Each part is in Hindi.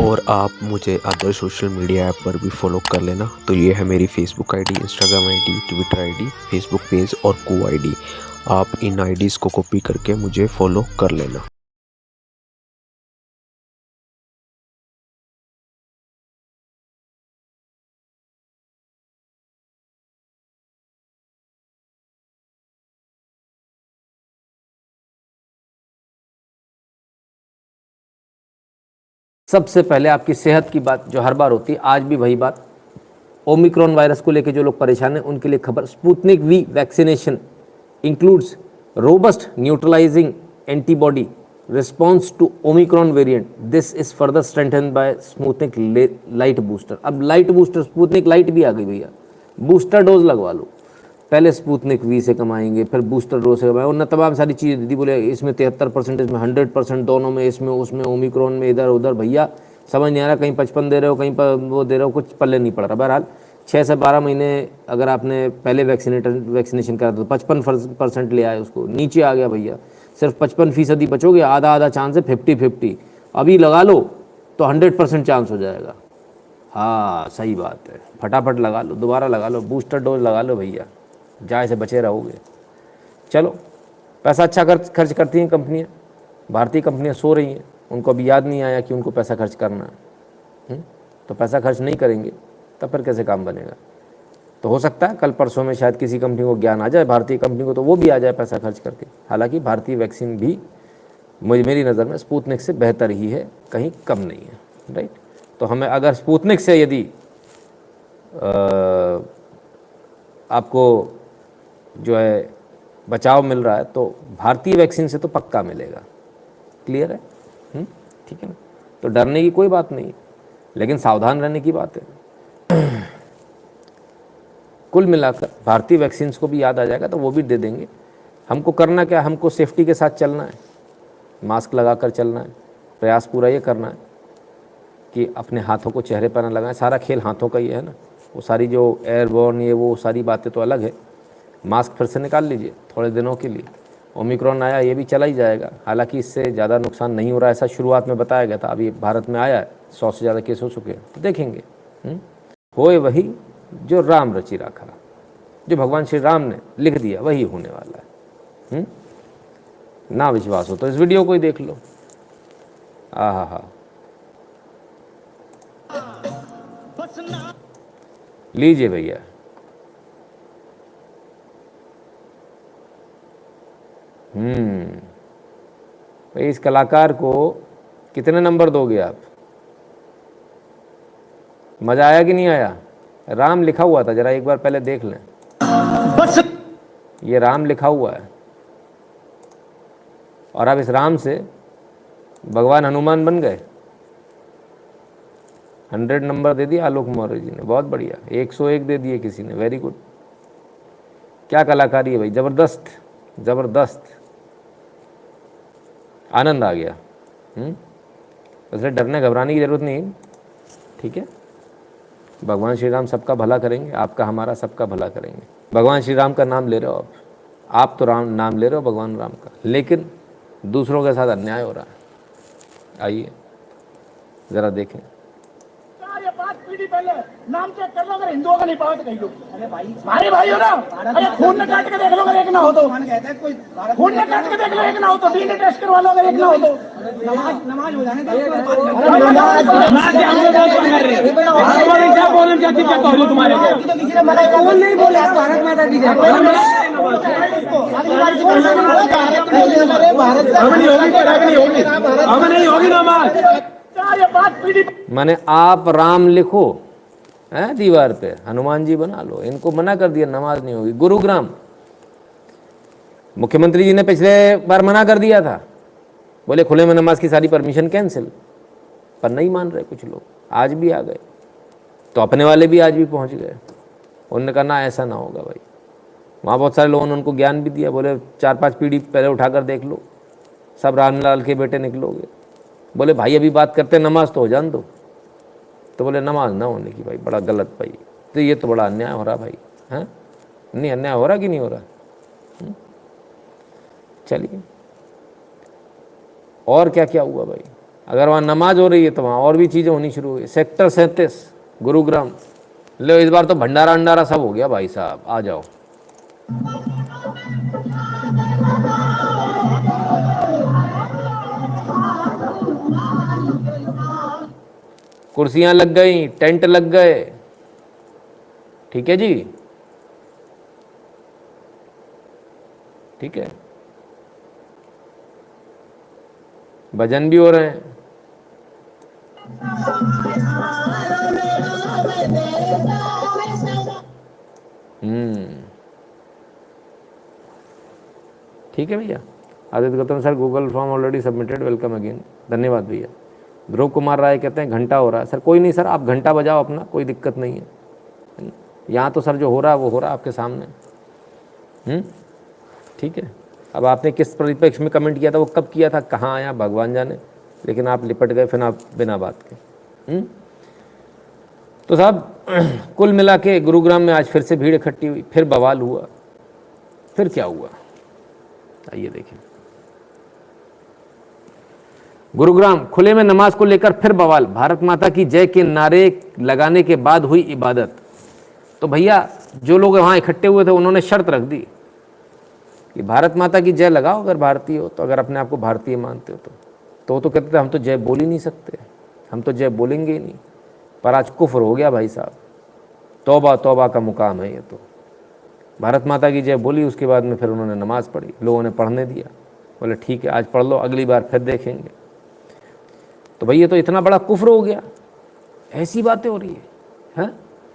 और आप मुझे अदर सोशल मीडिया ऐप पर भी फॉलो कर लेना। तो ये है मेरी Facebook ID, Instagram ID, Twitter ID, Facebook page और को आईडी। आप इन आईडीज़ को कॉपी करके मुझे फॉलो कर लेना। सबसे पहले आपकी सेहत की बात जो हर बार होती है, आज भी वही बात। ओमिक्रॉन वायरस को लेकर जो लोग परेशान हैं उनके लिए खबर, Sputnik V vaccination includes robust neutralizing antibody response to Omicron variant. This is further strengthen by Sputnik Light booster. अब लाइट बूस्टर, स्पुतनिक लाइट भी आ गई भैया, बूस्टर डोज लगवा लो। पहले स्पुतनिक वी से कमाएंगे, फिर बूस्टर डोज से कमाएंगे, उन्होंने तमाम सारी चीज़ें दी। बोले इसमें 73%, इसमें 100%, दोनों में, इसमें उसमें, ओमिक्रॉन में, इधर उधर। भैया समझ नहीं आ रहा, कहीं 55 दे रहे हो, कहीं पर वो दे रहे हो, कुछ पल्ले नहीं पड़ रहा। बहरहाल 6 से 12 महीने अगर आपने पहले वैक्सीनेशन करा तो 55% ले आए, उसको नीचे आ गया भैया। सिर्फ 55% बचोगे, आधा आधा चांस है, 50-50। अभी लगा लो तो 100% चांस हो जाएगा। हाँ सही बात है, फटाफट लगा लो, दोबारा लगा लो, बूस्टर डोज लगा लो भैया, जाए से बचे रहोगे। चलो, पैसा अच्छा खर्च करती हैं कंपनियां। भारतीय कंपनियां सो रही हैं, उनको अभी याद नहीं आया कि उनको पैसा खर्च करना है। तो पैसा खर्च नहीं करेंगे तब फिर कैसे काम बनेगा। तो हो सकता है कल परसों में शायद किसी कंपनी को ज्ञान आ जाए, भारतीय कंपनी को, तो वो भी आ जाए पैसा खर्च करके। हालांकि भारतीय वैक्सीन भी मेरी नज़र में स्पुतनिक से बेहतर ही है, कहीं कम नहीं है। राइट, तो हमें अगर स्पुतनिक से यदि आपको जो है बचाव मिल रहा है तो भारतीय वैक्सीन से तो पक्का मिलेगा। क्लियर है? ठीक है ना। तो डरने की कोई बात नहीं, लेकिन सावधान रहने की बात है। कुल मिलाकर भारतीय वैक्सीन को भी याद आ जाएगा तो वो भी दे देंगे। हमको करना क्या, हमको सेफ्टी के साथ चलना है, मास्क लगाकर चलना है। प्रयास पूरा ये करना है कि अपने हाथों को चेहरे पर न लगाएं। सारा खेल हाथों का ही है ना। वो सारी जो एयरबोर्न ये वो सारी बातें तो अलग है। मास्क फिर से निकाल लीजिए थोड़े दिनों के लिए। ओमिक्रॉन आया, ये भी चला ही जाएगा। हालांकि इससे ज़्यादा नुकसान नहीं हो रहा है, ऐसा शुरुआत में बताया गया था। अभी भारत में आया है, 100 से ज़्यादा केस हो चुके हैं, तो देखेंगे। होए वही जो राम रचि राखा, जो भगवान श्री राम ने लिख दिया वही होने वाला है। ना विश्वास हो तो इस वीडियो को ही देख लो। हा लीजिए भैया। भाई इस कलाकार को कितने नंबर दोगे आप? मजा आया कि नहीं आया? राम लिखा हुआ था, जरा एक बार पहले देख लें। बस ये राम लिखा हुआ है और अब इस राम से भगवान हनुमान बन गए। 100 नंबर दे दिया आलोक मौर्य जी ने, बहुत बढ़िया। 101 दे दिए किसी ने, वेरी गुड। क्या कलाकारी है भाई, जबरदस्त जबरदस्त, आनंद आ गया। इसलिए डरने घबराने की जरूरत नहीं, ठीक है। भगवान श्री राम सबका भला करेंगे, आपका हमारा सबका भला करेंगे। भगवान श्री राम का नाम ले रहे हो आप तो राम नाम ले रहे हो भगवान राम का, लेकिन दूसरों के साथ अन्याय हो रहा है। आइए ज़रा देखें। ये 5 पीढ़ी पहले नाम चेक कर लो, अगर हिंदुओं का नहीं पाओ तो कही दो। अरे भाई हो ना, अरे खून न काट के देख लो, अगर एक ना हो तो। खून न काट के देख लो, एक ना हो तो। डीएनए टेस्ट करवा लो, अगर एक ना हो तो। नमाज हो जाने नहीं बोले भारत माता की जय। नहीं होगी नमाज। माने आप राम लिखो है दीवार पे, हनुमान जी बना लो। इनको मना कर दिया नमाज नहीं होगी। गुरुग्राम मुख्यमंत्री जी ने पिछले बार मना कर दिया था, बोले खुले में नमाज की सारी परमिशन कैंसिल, पर नहीं मान रहे कुछ लोग। आज भी आ गए, तो अपने वाले भी आज भी पहुंच गए। उन्होंने कहा ना ऐसा ना होगा भाई। वहाँ बहुत सारे लोगों ने उनको ज्ञान भी दिया, बोले 4-5 पीढ़ी पहले उठाकर देख लो, सब रामलाल के बेटे निकलोगे। बोले भाई अभी बात करते नमाज तो हो जान दो। तो बोले नमाज ना होने की भाई, बड़ा गलत भाई, तो ये तो बड़ा अन्याय हो रहा भाई। हैं नहीं, अन्याय हो रहा कि नहीं हो रहा? चलिए और क्या क्या हुआ भाई। अगर वहाँ नमाज हो रही है तो वहाँ और भी चीज़ें होनी शुरू हो गई। सेक्टर 37 गुरुग्राम, लो इस बार तो भंडारा अंडारा सब हो गया भाई साहब, आ जाओ। कुर्सियां लग गई, टेंट लग गए, ठीक है जी, ठीक है, भजन भी हो रहे हैं। ठीक है भैया। Aditya Gautam sir, Google form already submitted, welcome again, धन्यवाद भैया। ध्रुव कुमार राय कहते हैं घंटा हो रहा है। सर कोई नहीं सर, आप घंटा बजाओ अपना, कोई दिक्कत नहीं है। यहाँ तो सर जो हो रहा है वो हो रहा है आपके सामने। ठीक है। अब आपने किस परिप्रेक्ष्य में कमेंट किया था, वो कब किया था, कहाँ आया, भगवान जाने, लेकिन आप लिपट गए फिर आप बिना बात के। तो साहब कुल मिला के गुरुग्राम में आज फिर से भीड़ इकट्ठी हुई, फिर बवाल हुआ, फिर क्या हुआ, आइए देखें। गुरुग्राम खुले में नमाज को लेकर फिर बवाल, भारत माता की जय के नारे लगाने के बाद हुई इबादत। तो भैया जो लोग वहां इकट्ठे हुए थे उन्होंने शर्त रख दी कि भारत माता की जय लगाओ अगर भारतीय हो तो, अगर अपने आप को भारतीय मानते हो तो कहते थे हम तो जय बोल ही नहीं सकते, हम तो जय बोलेंगे ही नहीं। पर आज कुफ्र हो गया भाई साहब, तौबा तौबा का मुकाम है ये। तो भारत माता की जय बोली, उसके बाद में फिर उन्होंने नमाज पढ़ी, लोगों ने पढ़ने दिया, बोले ठीक है आज पढ़ लो, अगली बार फिर देखेंगे। तो भैया तो इतना बड़ा कुफ्र हो गया, ऐसी बातें हो रही है?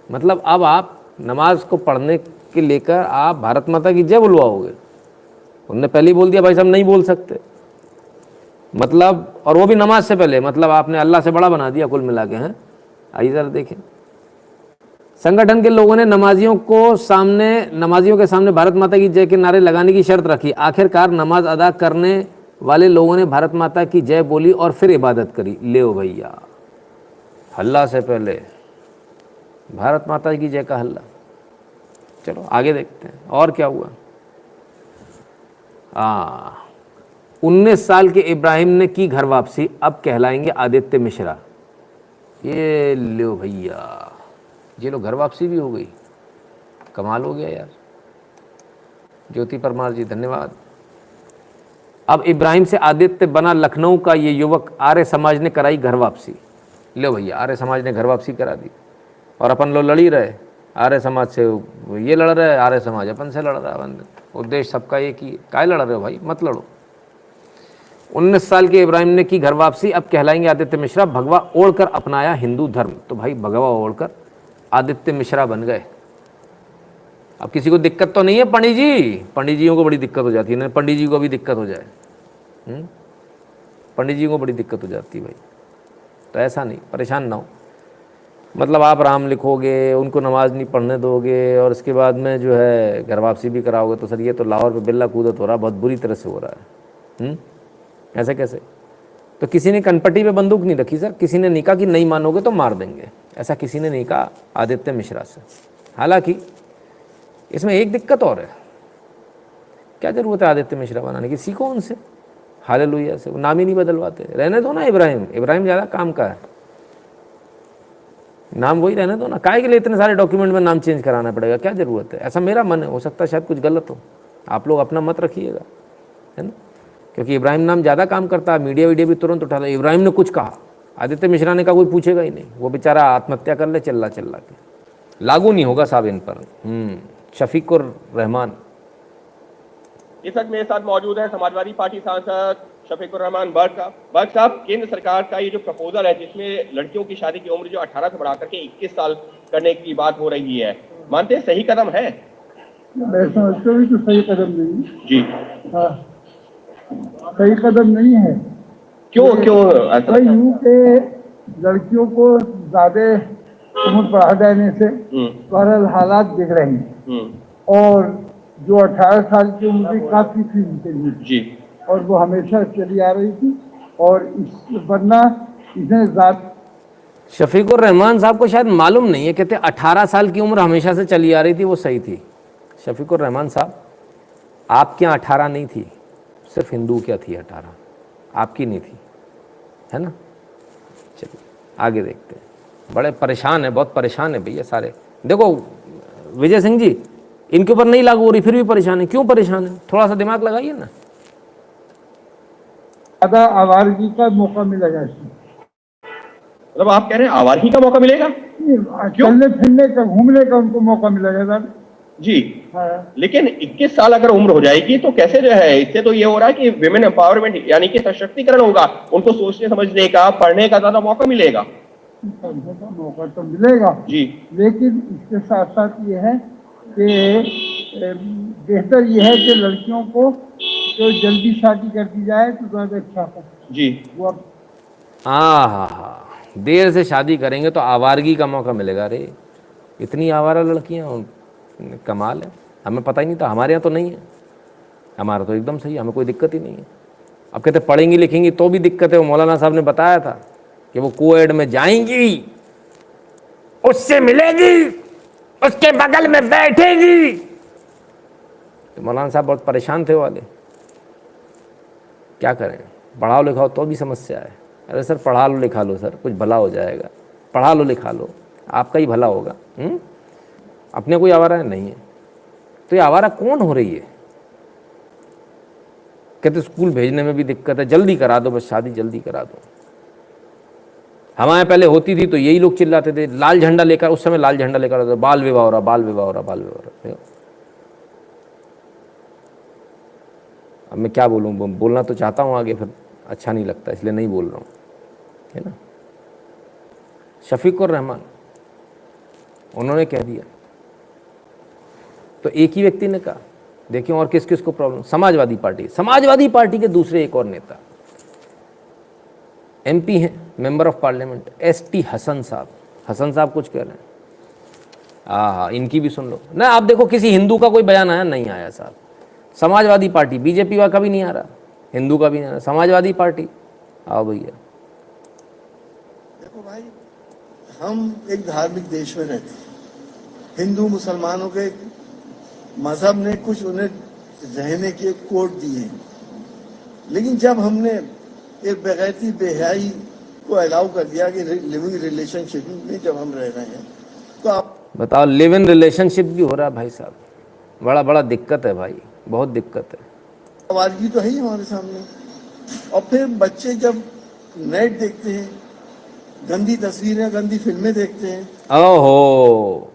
मतलब अब आप नमाज को पढ़ने के लेकर आप भारत माता की जय बुलवाओगे? उन्होंने पहले ही बोल दिया भाई साहब नहीं बोल सकते, मतलब, और वो भी नमाज से पहले, मतलब आपने अल्लाह से बड़ा बना दिया कुल मिला के। हैं आइए जरा देखें। संगठन के लोगों ने नमाजियों के सामने भारत माता की जय के नारे लगाने की शर्त रखी। आखिरकार नमाज अदा करने वाले लोगों ने भारत माता की जय बोली और फिर इबादत करी। ले भैया, हल्ला से पहले भारत माता की जय का हल्ला। चलो आगे देखते हैं और क्या हुआ। 19 साल के इब्राहिम ने की घर वापसी, अब कहलाएंगे आदित्य मिश्रा। ये लो भैया, ये लो घर वापसी भी हो गई, कमाल हो गया यार। ज्योति परमार जी धन्यवाद। अब इब्राहिम से आदित्य बना लखनऊ का ये युवक, आर्य समाज ने कराई घर वापसी। लो भैया, आर्य समाज ने घर वापसी करा दी और अपन लोग लड़ ही रहे, आर्य समाज से ये लड़ रहे, आर्य समाज अपन से लड़ रहा है। उद्देश्य सबका एक ही, काय लड़ रहे हो भाई, मत लड़ो। 19 साल के इब्राहिम ने की घर वापसी, अब कहलाएंगे आदित्य मिश्रा। भगवा ओढ़कर अपनाया हिंदू धर्म। तो भाई भगवा ओढ़कर आदित्य मिश्रा बन गए। अब किसी को दिक्कत तो नहीं है पंडित जी? पंडित जियों को बड़ी दिक्कत हो जाती है, पंडित जी को भी दिक्कत हो जाए, पंडित जी को बड़ी दिक्कत हो जाती है भाई। तो ऐसा नहीं, परेशान ना हो। मतलब आप राम लिखोगे, उनको नमाज नहीं पढ़ने दोगे और इसके बाद में जो है घर वापसी भी कराओगे, तो सर ये तो लाहौर पे बिल्ला कूदत हो रहा है, बहुत बुरी तरह से हो रहा है। ऐसे कैसे? तो किसी ने कनपट्टी पे बंदूक नहीं रखी सर, किसी ने नहीं कहा कि नहीं मानोगे तो मार देंगे, ऐसा किसी ने नहीं कहा आदित्य मिश्रा से। हालांकि इसमें एक दिक्कत और है, क्या जरूरत है आदित्य मिश्रा बनाने की? सीखो उनसे, हालेलुया से। वो नाम ही नहीं बदलवाते, रहने दो ना इब्राहिम, इब्राहिम ज़्यादा काम का है, नाम वही रहने दो ना। काहे के लिए इतने सारे डॉक्यूमेंट में नाम चेंज कराना पड़ेगा, क्या ज़रूरत है? ऐसा मेरा मन है, हो सकता है शायद कुछ गलत हो, आप लोग अपना मत रखिएगा, है ना। क्योंकि इब्राहिम नाम ज़्यादा काम करता है, मीडिया वीडिया भी तुरंत उठाता है, इब्राहिम ने कुछ कहा, आदित्य मिश्रा ने कहा कोई पूछेगा ही नहीं, वो बेचारा आत्महत्या कर ले चिल्ला चिल्ला के। लागू नहीं होगा साहब इन पर। शफीकुर रहमान इस वक्त मेरे साथ मौजूद है समाजवादी पार्टी सांसद शफीकुर रहमान बर्ग साहब। केंद्र सरकार का ये जो प्रपोजल है जिसमें लड़कियों की शादी की उम्र जो 18 से बढ़ा करके 21 साल करने की बात हो रही है, मानते हैं सही कदम है? मैं समझता हूँ कि सही कदम नहीं जी। हाँ, सही कदम नहीं है। क्यों ऐसा? यूं के लड़कियों को ज्यादा उम्र बढ़ा देने से बहरहाल हालात बिगड़े हैं, और जो 18 साल की उम्र काफी थी उनके लिए जी, और वो हमेशा चली आ रही थी, और वरना इसने ज्यादा। शफीकुर रहमान साहब को शायद मालूम नहीं है, कहते 18 साल की उम्र हमेशा से चली आ रही थी, वो सही थी। शफीकुर रहमान साहब, आपके यहाँ 18 नहीं थी, सिर्फ हिंदू क्या थी 18, आपकी नहीं थी, है ना। आगे देखते हैं। बड़े परेशान है, बहुत परेशान है भैया सारे। देखो विजय सिंह जी, इनके ऊपर नहीं लागू हो रही फिर भी परेशान है। क्यों परेशान है? थोड़ा सा दिमाग लगाइए ना। ज्यादा आवारगी का मौका मिलेगा इसमें। मतलब आप कह रहे हैं आवारगी का मौका मिलेगा? चलने फिरने का, घूमने का उनको मौका मिलेगा सर जी। हाँ। लेकिन 21 साल अगर उम्र हो जाएगी तो कैसे जो है, इससे तो ये हो रहा है कि विमेन एम्पावरमेंट यानी कि सशक्तिकरण होगा, उनको सोचने समझने का, पढ़ने का ज्यादा मौका मिलेगा। पढ़ने का मौका तो मिलेगा जी, लेकिन इसके साथ साथ ये है कि बेहतर ये है कि लड़कियों को जो जल्दी शादी कर दी जाए तो ज्यादा अच्छा है जी। वो अब हाँ, देर से शादी करेंगे तो आवारगी का मौका मिलेगा। अरे इतनी आवारा लड़कियां, कमाल है। हमें पता ही नहीं था, हमारे यहाँ तो नहीं है। हमारा तो एकदम सही है, हमें कोई दिक्कत ही नहीं है। अब कहते पढ़ेंगी लिखेंगी तो भी दिक्कत है। वो मौलाना साहब ने बताया था कि वो कोएड में जाएंगी, उससे मिलेगी, उसके बगल में बैठेगी। तो मौलाना साहब बहुत परेशान थे वाले। क्या करें, पढ़ाओ लिखाओ तो भी समस्या है। अरे सर पढ़ा लो लिखा लो सर, कुछ भला हो जाएगा। पढ़ा लो लिखा लो, आपका ही भला होगा। अपने कोई आवारा नहीं है तो ये आवारा कौन हो रही है? कहते स्कूल भेजने में भी दिक्कत है, जल्दी करा दो, बस शादी जल्दी करा दो। हमारे पहले होती थी तो यही लोग चिल्लाते थे, लाल झंडा लेकर, उस समय लाल झंडा लेकर आते, बाल विवाह हो रहा, बाल विवाह हो रहा, बाल विवाह हो रहा। अब मैं क्या बोलूँ, बोलना तो चाहता हूँ आगे, फिर अच्छा नहीं लगता इसलिए नहीं बोल रहा हूँ, है ना। शफीकुर रहमान उन्होंने कह दिया तो एक ही व्यक्ति ने कहा। देखिए और किस किस को प्रॉब्लम। समाजवादी पार्टी के दूसरे एक और नेता एमपी हैं, member of parliament, ST Hasan साहब कुछ कह रहे हैं। हाँ, इनकी भी सुन लो ना। आप देखो किसी हिंदू का कोई बयान आया? नहीं आया साहब। समाजवादी पार्टी, बीजेपी का कभी नहीं आ रहा, हिंदू का भी नहीं आ रहा, समाजवादी पार्टी। आओ भैया। देखो भाई, हम एक धार्मिक देश में रहते हैं। हिंदू मुसलमानों के मजहब ने कुछ उन्हें रहने के कोड दिए हैं, लेकिन जब हमने एक बेगैरती बेहयाई को अलाउ कर दिया कि लिविंग रिलेशनशिप में जब हम रह रहे हैं तो आप बताओ, लिव इन रिलेशनशिप भी हो रहा है भाई साहब। बड़ा दिक्कत है भाई, बहुत दिक्कत है। आवाज़गी तो है ही हमारे सामने। और फिर बच्चे जब नेट देखते हैं, गंदी तस्वीरें, गंदी फिल्में देखते हैं। ओहो,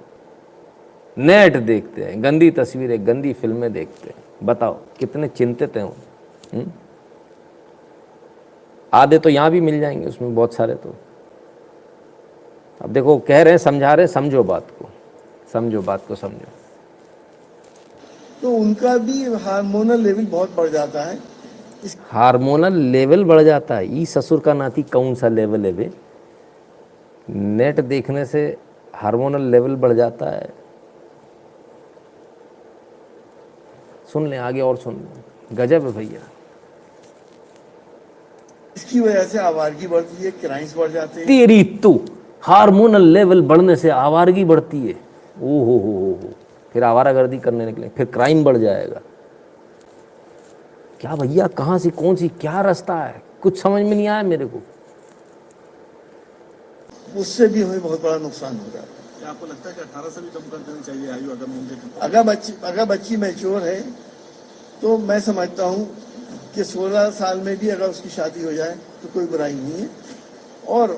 नेट देखते हैं, गंदी तस्वीरें, गंदी फिल्में देखते हैं। बताओ कितने चिंतित हैं वो। आधे तो यहाँ भी मिल जाएंगे, उसमें बहुत सारे तो। अब देखो कह रहे हैं, समझा रहे हैं, समझो बात को समझो। तो उनका भी हार्मोनल लेवल बहुत बढ़ जाता है। हार्मोनल लेवल बढ़ जाता है। ई ससुर का नाती कौन सा लेवल है बे? नेट देखने से हार्मोनल लेवल बढ़ जाता है। सुन लें आगे और सुन लें, गजब है भैया। इसकी वजह से आवारगी बढ़ती है, क्राइम्स बढ़ जाते हैं। तेरी तो हार्मोनल लेवल बढ़ने से आवारगी बढ़ती है। ओ हो, फिर आवारागर्दी करने निकले, फिर क्राइम बढ़ जाएगा। क्या भैया, कहाँ से कौन सी क्या रास्ता है, कुछ समझ में नहीं आया मेरे को। उससे भी हमें बहुत बड़ा नुकसान हो रहा है। क्या आपको लगता है कि 18 से भी कम कर देनी चाहिए आयु अगर मुमकिन? अगर बच्ची मैच्योर है तो मैं समझता हूँ कि 16 साल में भी अगर उसकी शादी हो जाए तो कोई बुराई नहीं है। और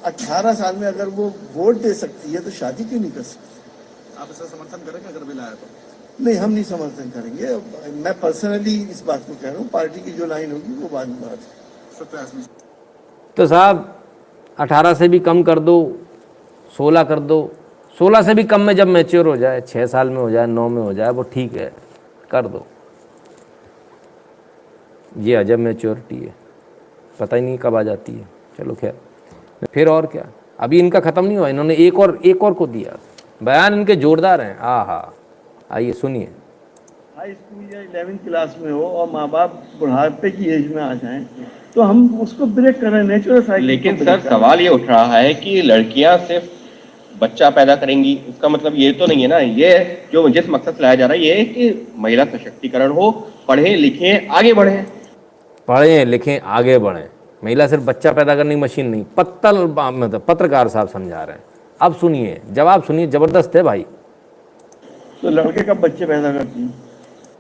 18 साल में अगर वो वोट दे सकती है तो शादी क्यों नहीं कर सकती? आप इसका समर्थन करेंगे अगर बिल आया तो? नहीं, हम नहीं समर्थन करेंगे। मैं पर्सनली इस बात को कह रहा हूँ, पार्टी की जो लाइन होगी वो बाद में बात है। तो साहब 18 से भी कम कर दो, 16 कर दो। 16 से भी कम में जब मैच्योर हो जाए, 6 साल में हो जाए, 9 में हो जाए, वो ठीक है, कर दो। ये अजब मैच्योरिटी है, पता ही नहीं कब आ जाती है। चलो खैर, फिर और क्या, अभी इनका ख़त्म नहीं हुआ। इन्होंने एक और को दिया। बयान इनके जोरदार हैं। आइए सुनिए। हाई स्कूल या 11वीं क्लास में हो और माँ बाप बुढ़ापे की एज में आ जाएं तो हम उसको ब्रेक करें, नेचुरल साइकिल। लेकिन सर सवाल ये उठ रहा है कि लड़कियां सिर्फ बच्चा पैदा करेंगी, इसका मतलब ये तो नहीं है ना। ये जो जिस मकसद से लाया जा रहा है ये है कि महिला सशक्तिकरण हो, पढ़ें लिखें आगे बढ़ें। पढ़ें लिखें आगे बढ़ें, महिला सिर्फ बच्चा पैदा करने की मशीन नहीं, मतलब पत्रकार साहब समझा रहे हैं। अब सुनिए, जवाब सुनिए, जबरदस्त है भाई। तो लड़के कब बच्चे पैदा करती हैं?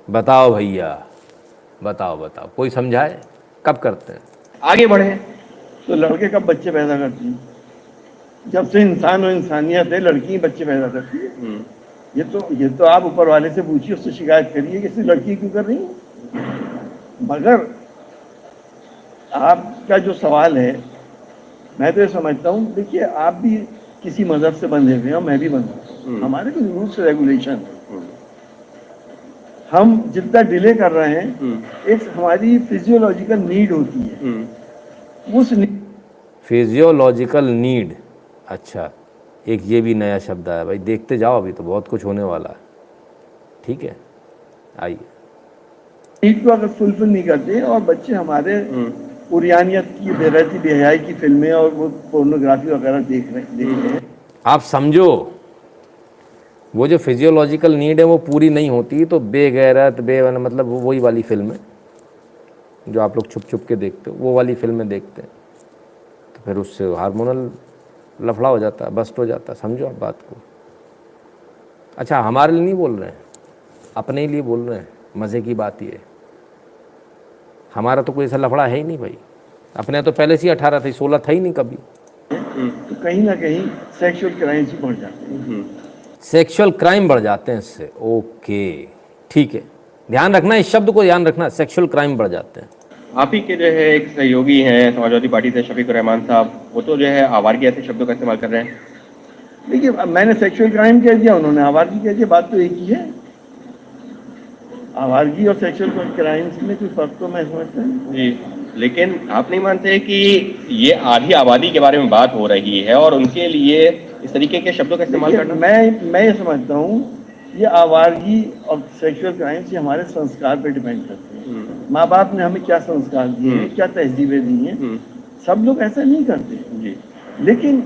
बताओ भैया, बताओ बताओ, कोई समझाए कब करते हैं? आगे बढ़े। तो लड़के कब बच्चे पैदा करती हैं? जब से इंसान और इंसानियत है, लड़की ही बच्चे पैदा करती है। ये तो आप ऊपर वाले से पूछिए, उससे शिकायत करिए कि इससे लड़की क्यों कर रही है। मगर आपका जो सवाल है, मैं तो ये समझता हूँ, देखिए आप भी किसी मजहब से बंधे हुए हैं और मैं भी बंधा हूँ। हमारे कुछ रूल्स रेगुलेशन, हम जितना डिले कर रहे हैं, एक हमारी फिजियोलॉजिकल नीड होती है। उस फिजियोलॉजिकल नीड, अच्छा, एक ये भी नया शब्द आया भाई, देखते जाओ, अभी तो बहुत कुछ होने वाला है। ठीक है, आइए। नीड को अगर फुलफिल नहीं करते और बच्चे हमारे उरियानियत की, बेगैरती बेहयाई की फिल्में और वो पोर्नोग्राफी वगैरह देख रहे हैं। आप समझो, वो जो फिजियोलॉजिकल नीड है वो पूरी नहीं होती तो बेगैरत मतलब वो वही वाली फिल्म है जो आप लोग छुप छुप के देखते हो, वो वाली फिल्में देखते हैं, तो फिर उससे हार्मोनल लफड़ा हो जाता है, बस्ट हो जाता है। समझो आप बात को। अच्छा, हमारे लिए नहीं बोल रहे हैं, अपने ही लिए बोल रहे हैं। मज़े की बात ये, हमारा तो कोई ऐसा लफड़ा है ही नहीं भाई। अपने तो पहले से ही 18 थी, 16 था ही नहीं कभी। तो कहीं ना कहीं सेक्सुअल क्राइम्स ही बढ़ जाते हैं। सेक्सुअल क्राइम बढ़ जाते हैं इससे। ओके, ठीक है, ध्यान रखना, इस शब्द को ध्यान रखना, सेक्सुअल क्राइम बढ़ जाते हैं। आप ही के जो है एक सहयोगी हैं समाजवादी पार्टी से, शफीक रहमान साहब, वो तो जो है आवारगी ऐसे शब्दों का इस्तेमाल कर रहे हैं। देखिए, मैंने सेक्सुअल क्राइम कह दिया, उन्होंने आवारगी कह दिया, बात तो एक ही है। आवारगी और सेक्सुअल क्राइम्स में कोई फर्क तो मैं समझता हूँ जी, लेकिन आप नहीं मानते कि ये आधी आबादी के बारे में बात हो रही है और उनके लिए इस तरीके के शब्दों का इस्तेमाल करना? मैं ये समझता हूँ, ये आवारगी और सेक्सुअल क्राइम्स ये हमारे संस्कार पे डिपेंड करते हैं। माँ बाप ने हमें क्या संस्कार दिए हैं, क्या तहजीबें दी हैं, सब लोग ऐसा नहीं करते जी। लेकिन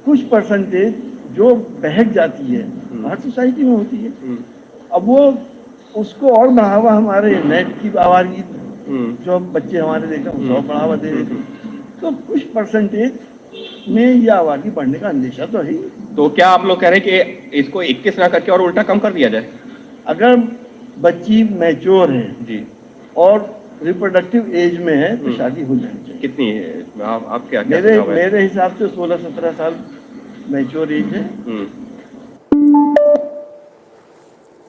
कुछ परसेंटेज जो बहक जाती है, हर सोसाइटी में होती है। अब वो उसको और बढ़ावा हमारे नेट की आवारगी जो बच्चे हमारे देखा उसको और बढ़ावा दे रहे, तो कुछ परसेंटेज में ये आवारगी बढ़ने का अंदेशा तो है। तो क्या आप लोग कह रहे हैं कि इसको 21 ना करके और उल्टा कम कर दिया जाए? अगर बच्ची मैच्योर है जी और रिप्रोडक्टिव एज में है तो शादी हो जानी चाहिए। कितनी है? आप क्या मेरे हिसाब से 16-17 साल मैच्योर एज है।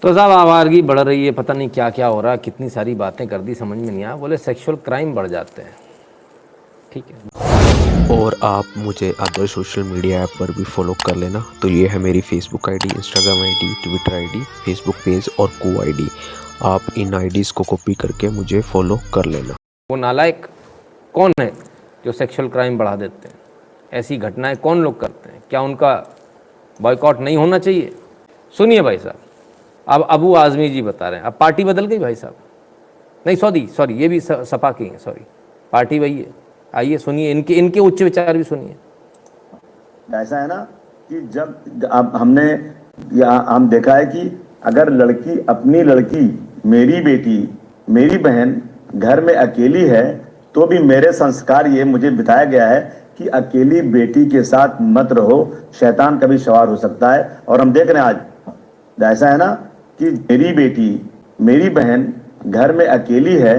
तो साहब, आवारगी बढ़ रही है, पता नहीं क्या क्या हो रहा है, कितनी सारी बातें कर दी, समझ में नहीं आया। बोले सेक्सुअल क्राइम बढ़ जाते हैं। ठीक है, और आप मुझे अदर सोशल मीडिया ऐप पर भी फॉलो कर लेना। तो ये है मेरी Facebook ID, Instagram ID, Twitter ID, Facebook page और को आईडी। आप इन आईडीज़ को कॉपी करके मुझे फॉलो कर लेना। वो नालायक कौन है जो सेक्सुअल क्राइम बढ़ा देते हैं? ऐसी घटनाएं कौन लोग करते हैं? क्या उनका बॉयकॉट नहीं होना चाहिए? सुनिए भाई साहब, अब अबू आज़मी जी बता रहे हैं, अब पार्टी बदल गई भाई साहब। नहीं, सॉरी, ये भी सपा की है, सॉरी, पार्टी वही है। आइए सुनिए, इनके उच्च विचार भी सुनिए। ऐसा है ना कि जब अब हम देखा है कि अगर अपनी लड़की, मेरी बेटी, मेरी बहन घर में अकेली है तो भी मेरे संस्कार ये मुझे बताया गया है कि अकेली बेटी के साथ मत रहो, शैतान कभी सवार हो सकता है। और हम देख रहे हैं आज ऐसा है ना कि मेरी बेटी, मेरी बहन घर में अकेली है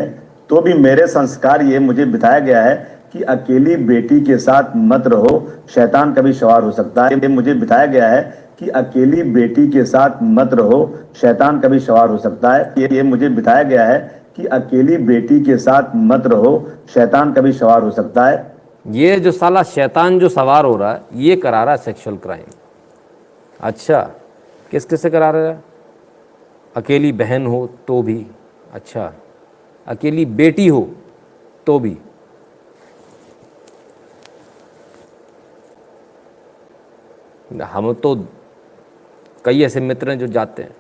तो भी मेरे संस्कार ये मुझे बताया गया है कि अकेली बेटी के साथ मत रहो, शैतान कभी सवार हो सकता है। ये मुझे बताया गया है कि अकेली बेटी के साथ मत रहो, शैतान कभी सवार हो सकता है। ये मुझे बताया गया है कि अकेली बेटी के साथ मत रहो, शैतान कभी सवार हो सकता है। ये जो साला शैतान जो सवार हो रहा है, ये करा रहा है सेक्सुअल क्राइम। अच्छा, किस किस से करा रहा है? अकेली बहन हो तो भी, अच्छा, अकेली बेटी हो तो भी। हम तो कई ऐसे मित्र हैं जो जाते हैं,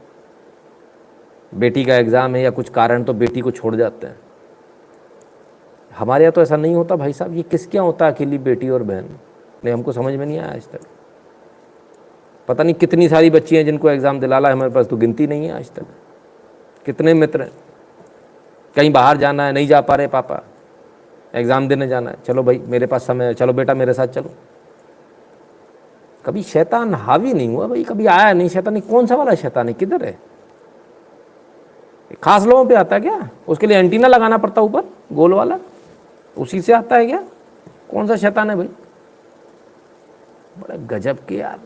बेटी का एग्ज़ाम है या कुछ कारण तो बेटी को छोड़ जाते हैं। हमारे यहाँ तो ऐसा नहीं होता भाई साहब। ये किस क्या होता है अकेली बेटी और बहन? नहीं, हमको समझ में नहीं आया आज तक। पता नहीं कितनी सारी बच्ची हैं जिनको एग्ज़ाम दिलाला है, हमारे पास तो गिनती नहीं है आज तक। कितने मित्र हैं, कहीं बाहर जाना है, नहीं जा पा रहे पापा, एग्ज़ाम देने जाना है, चलो भाई मेरे पास समय है, चलो बेटा मेरे साथ चलो। कभी शैतान हावी नहीं हुआ भाई, कभी आया नहीं शैतान। कौन सा वाला शैतान है, किधर है? खास लोगों पे आता है क्या? उसके लिए एंटीना लगाना पड़ता ऊपर गोल वाला, उसी से आता है क्या? कौन सा शैतान है भाई? बड़ा गजब के यार।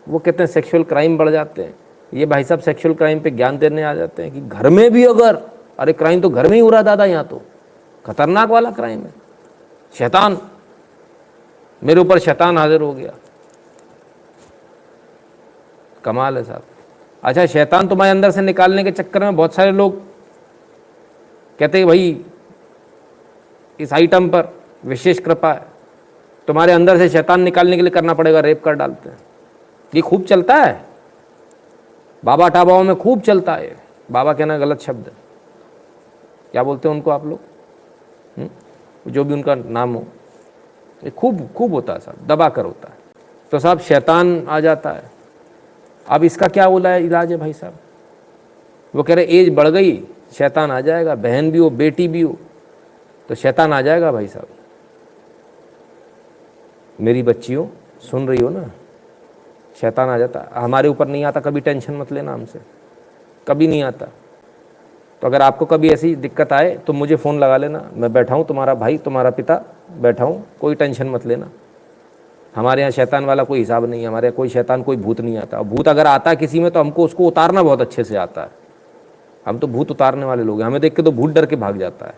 वो कहते हैं सेक्सुअल क्राइम बढ़ जाते हैं, ये भाई साहब सेक्सुअल क्राइम पे ज्ञान देने आ जाते हैं कि घर में भी अगर, अरे क्राइम तो घर में ही हो रहा दादा, यहाँ तो खतरनाक वाला क्राइम है। शैतान, मेरे ऊपर शैतान हाजिर हो गया, कमाल है साहब। अच्छा, शैतान तुम्हारे अंदर से निकालने के चक्कर में बहुत सारे लोग कहते हैं भाई इस आइटम पर विशेष कृपा है, तुम्हारे अंदर से शैतान निकालने के लिए करना पड़ेगा, रेप कर डालते हैं। ये खूब चलता है, बाबा टाबाओं में खूब चलता है। बाबा कहना गलत शब्द है, क्या बोलते हैं उनको आप लोग, जो भी उनका नाम हो, ये खूब खूब होता है साहब, दबा कर होता है। तो साहब शैतान आ जाता है। अब इसका क्या बोला है इलाज है भाई साहब? वो कह रहे एज बढ़ गई, शैतान आ जाएगा, बहन भी हो बेटी भी हो तो शैतान आ जाएगा भाई साहब। मेरी बच्चियों सुन रही हो ना, शैतान आ जाता। हमारे ऊपर नहीं आता, कभी टेंशन मत लेना हमसे, कभी नहीं आता। तो अगर आपको कभी ऐसी दिक्कत आए तो मुझे फ़ोन लगा लेना, मैं बैठा हूँ, तुम्हारा भाई तुम्हारा पिता बैठा हूँ, कोई टेंशन मत लेना। हमारे यहाँ शैतान वाला कोई हिसाब नहीं है, हमारे यहाँ कोई शैतान कोई भूत नहीं आता। और भूत अगर आता है किसी में तो हमको उसको उतारना बहुत अच्छे से आता है। हम तो भूत उतारने वाले लोग हैं, हमें देख के तो भूत डर के भाग जाता है।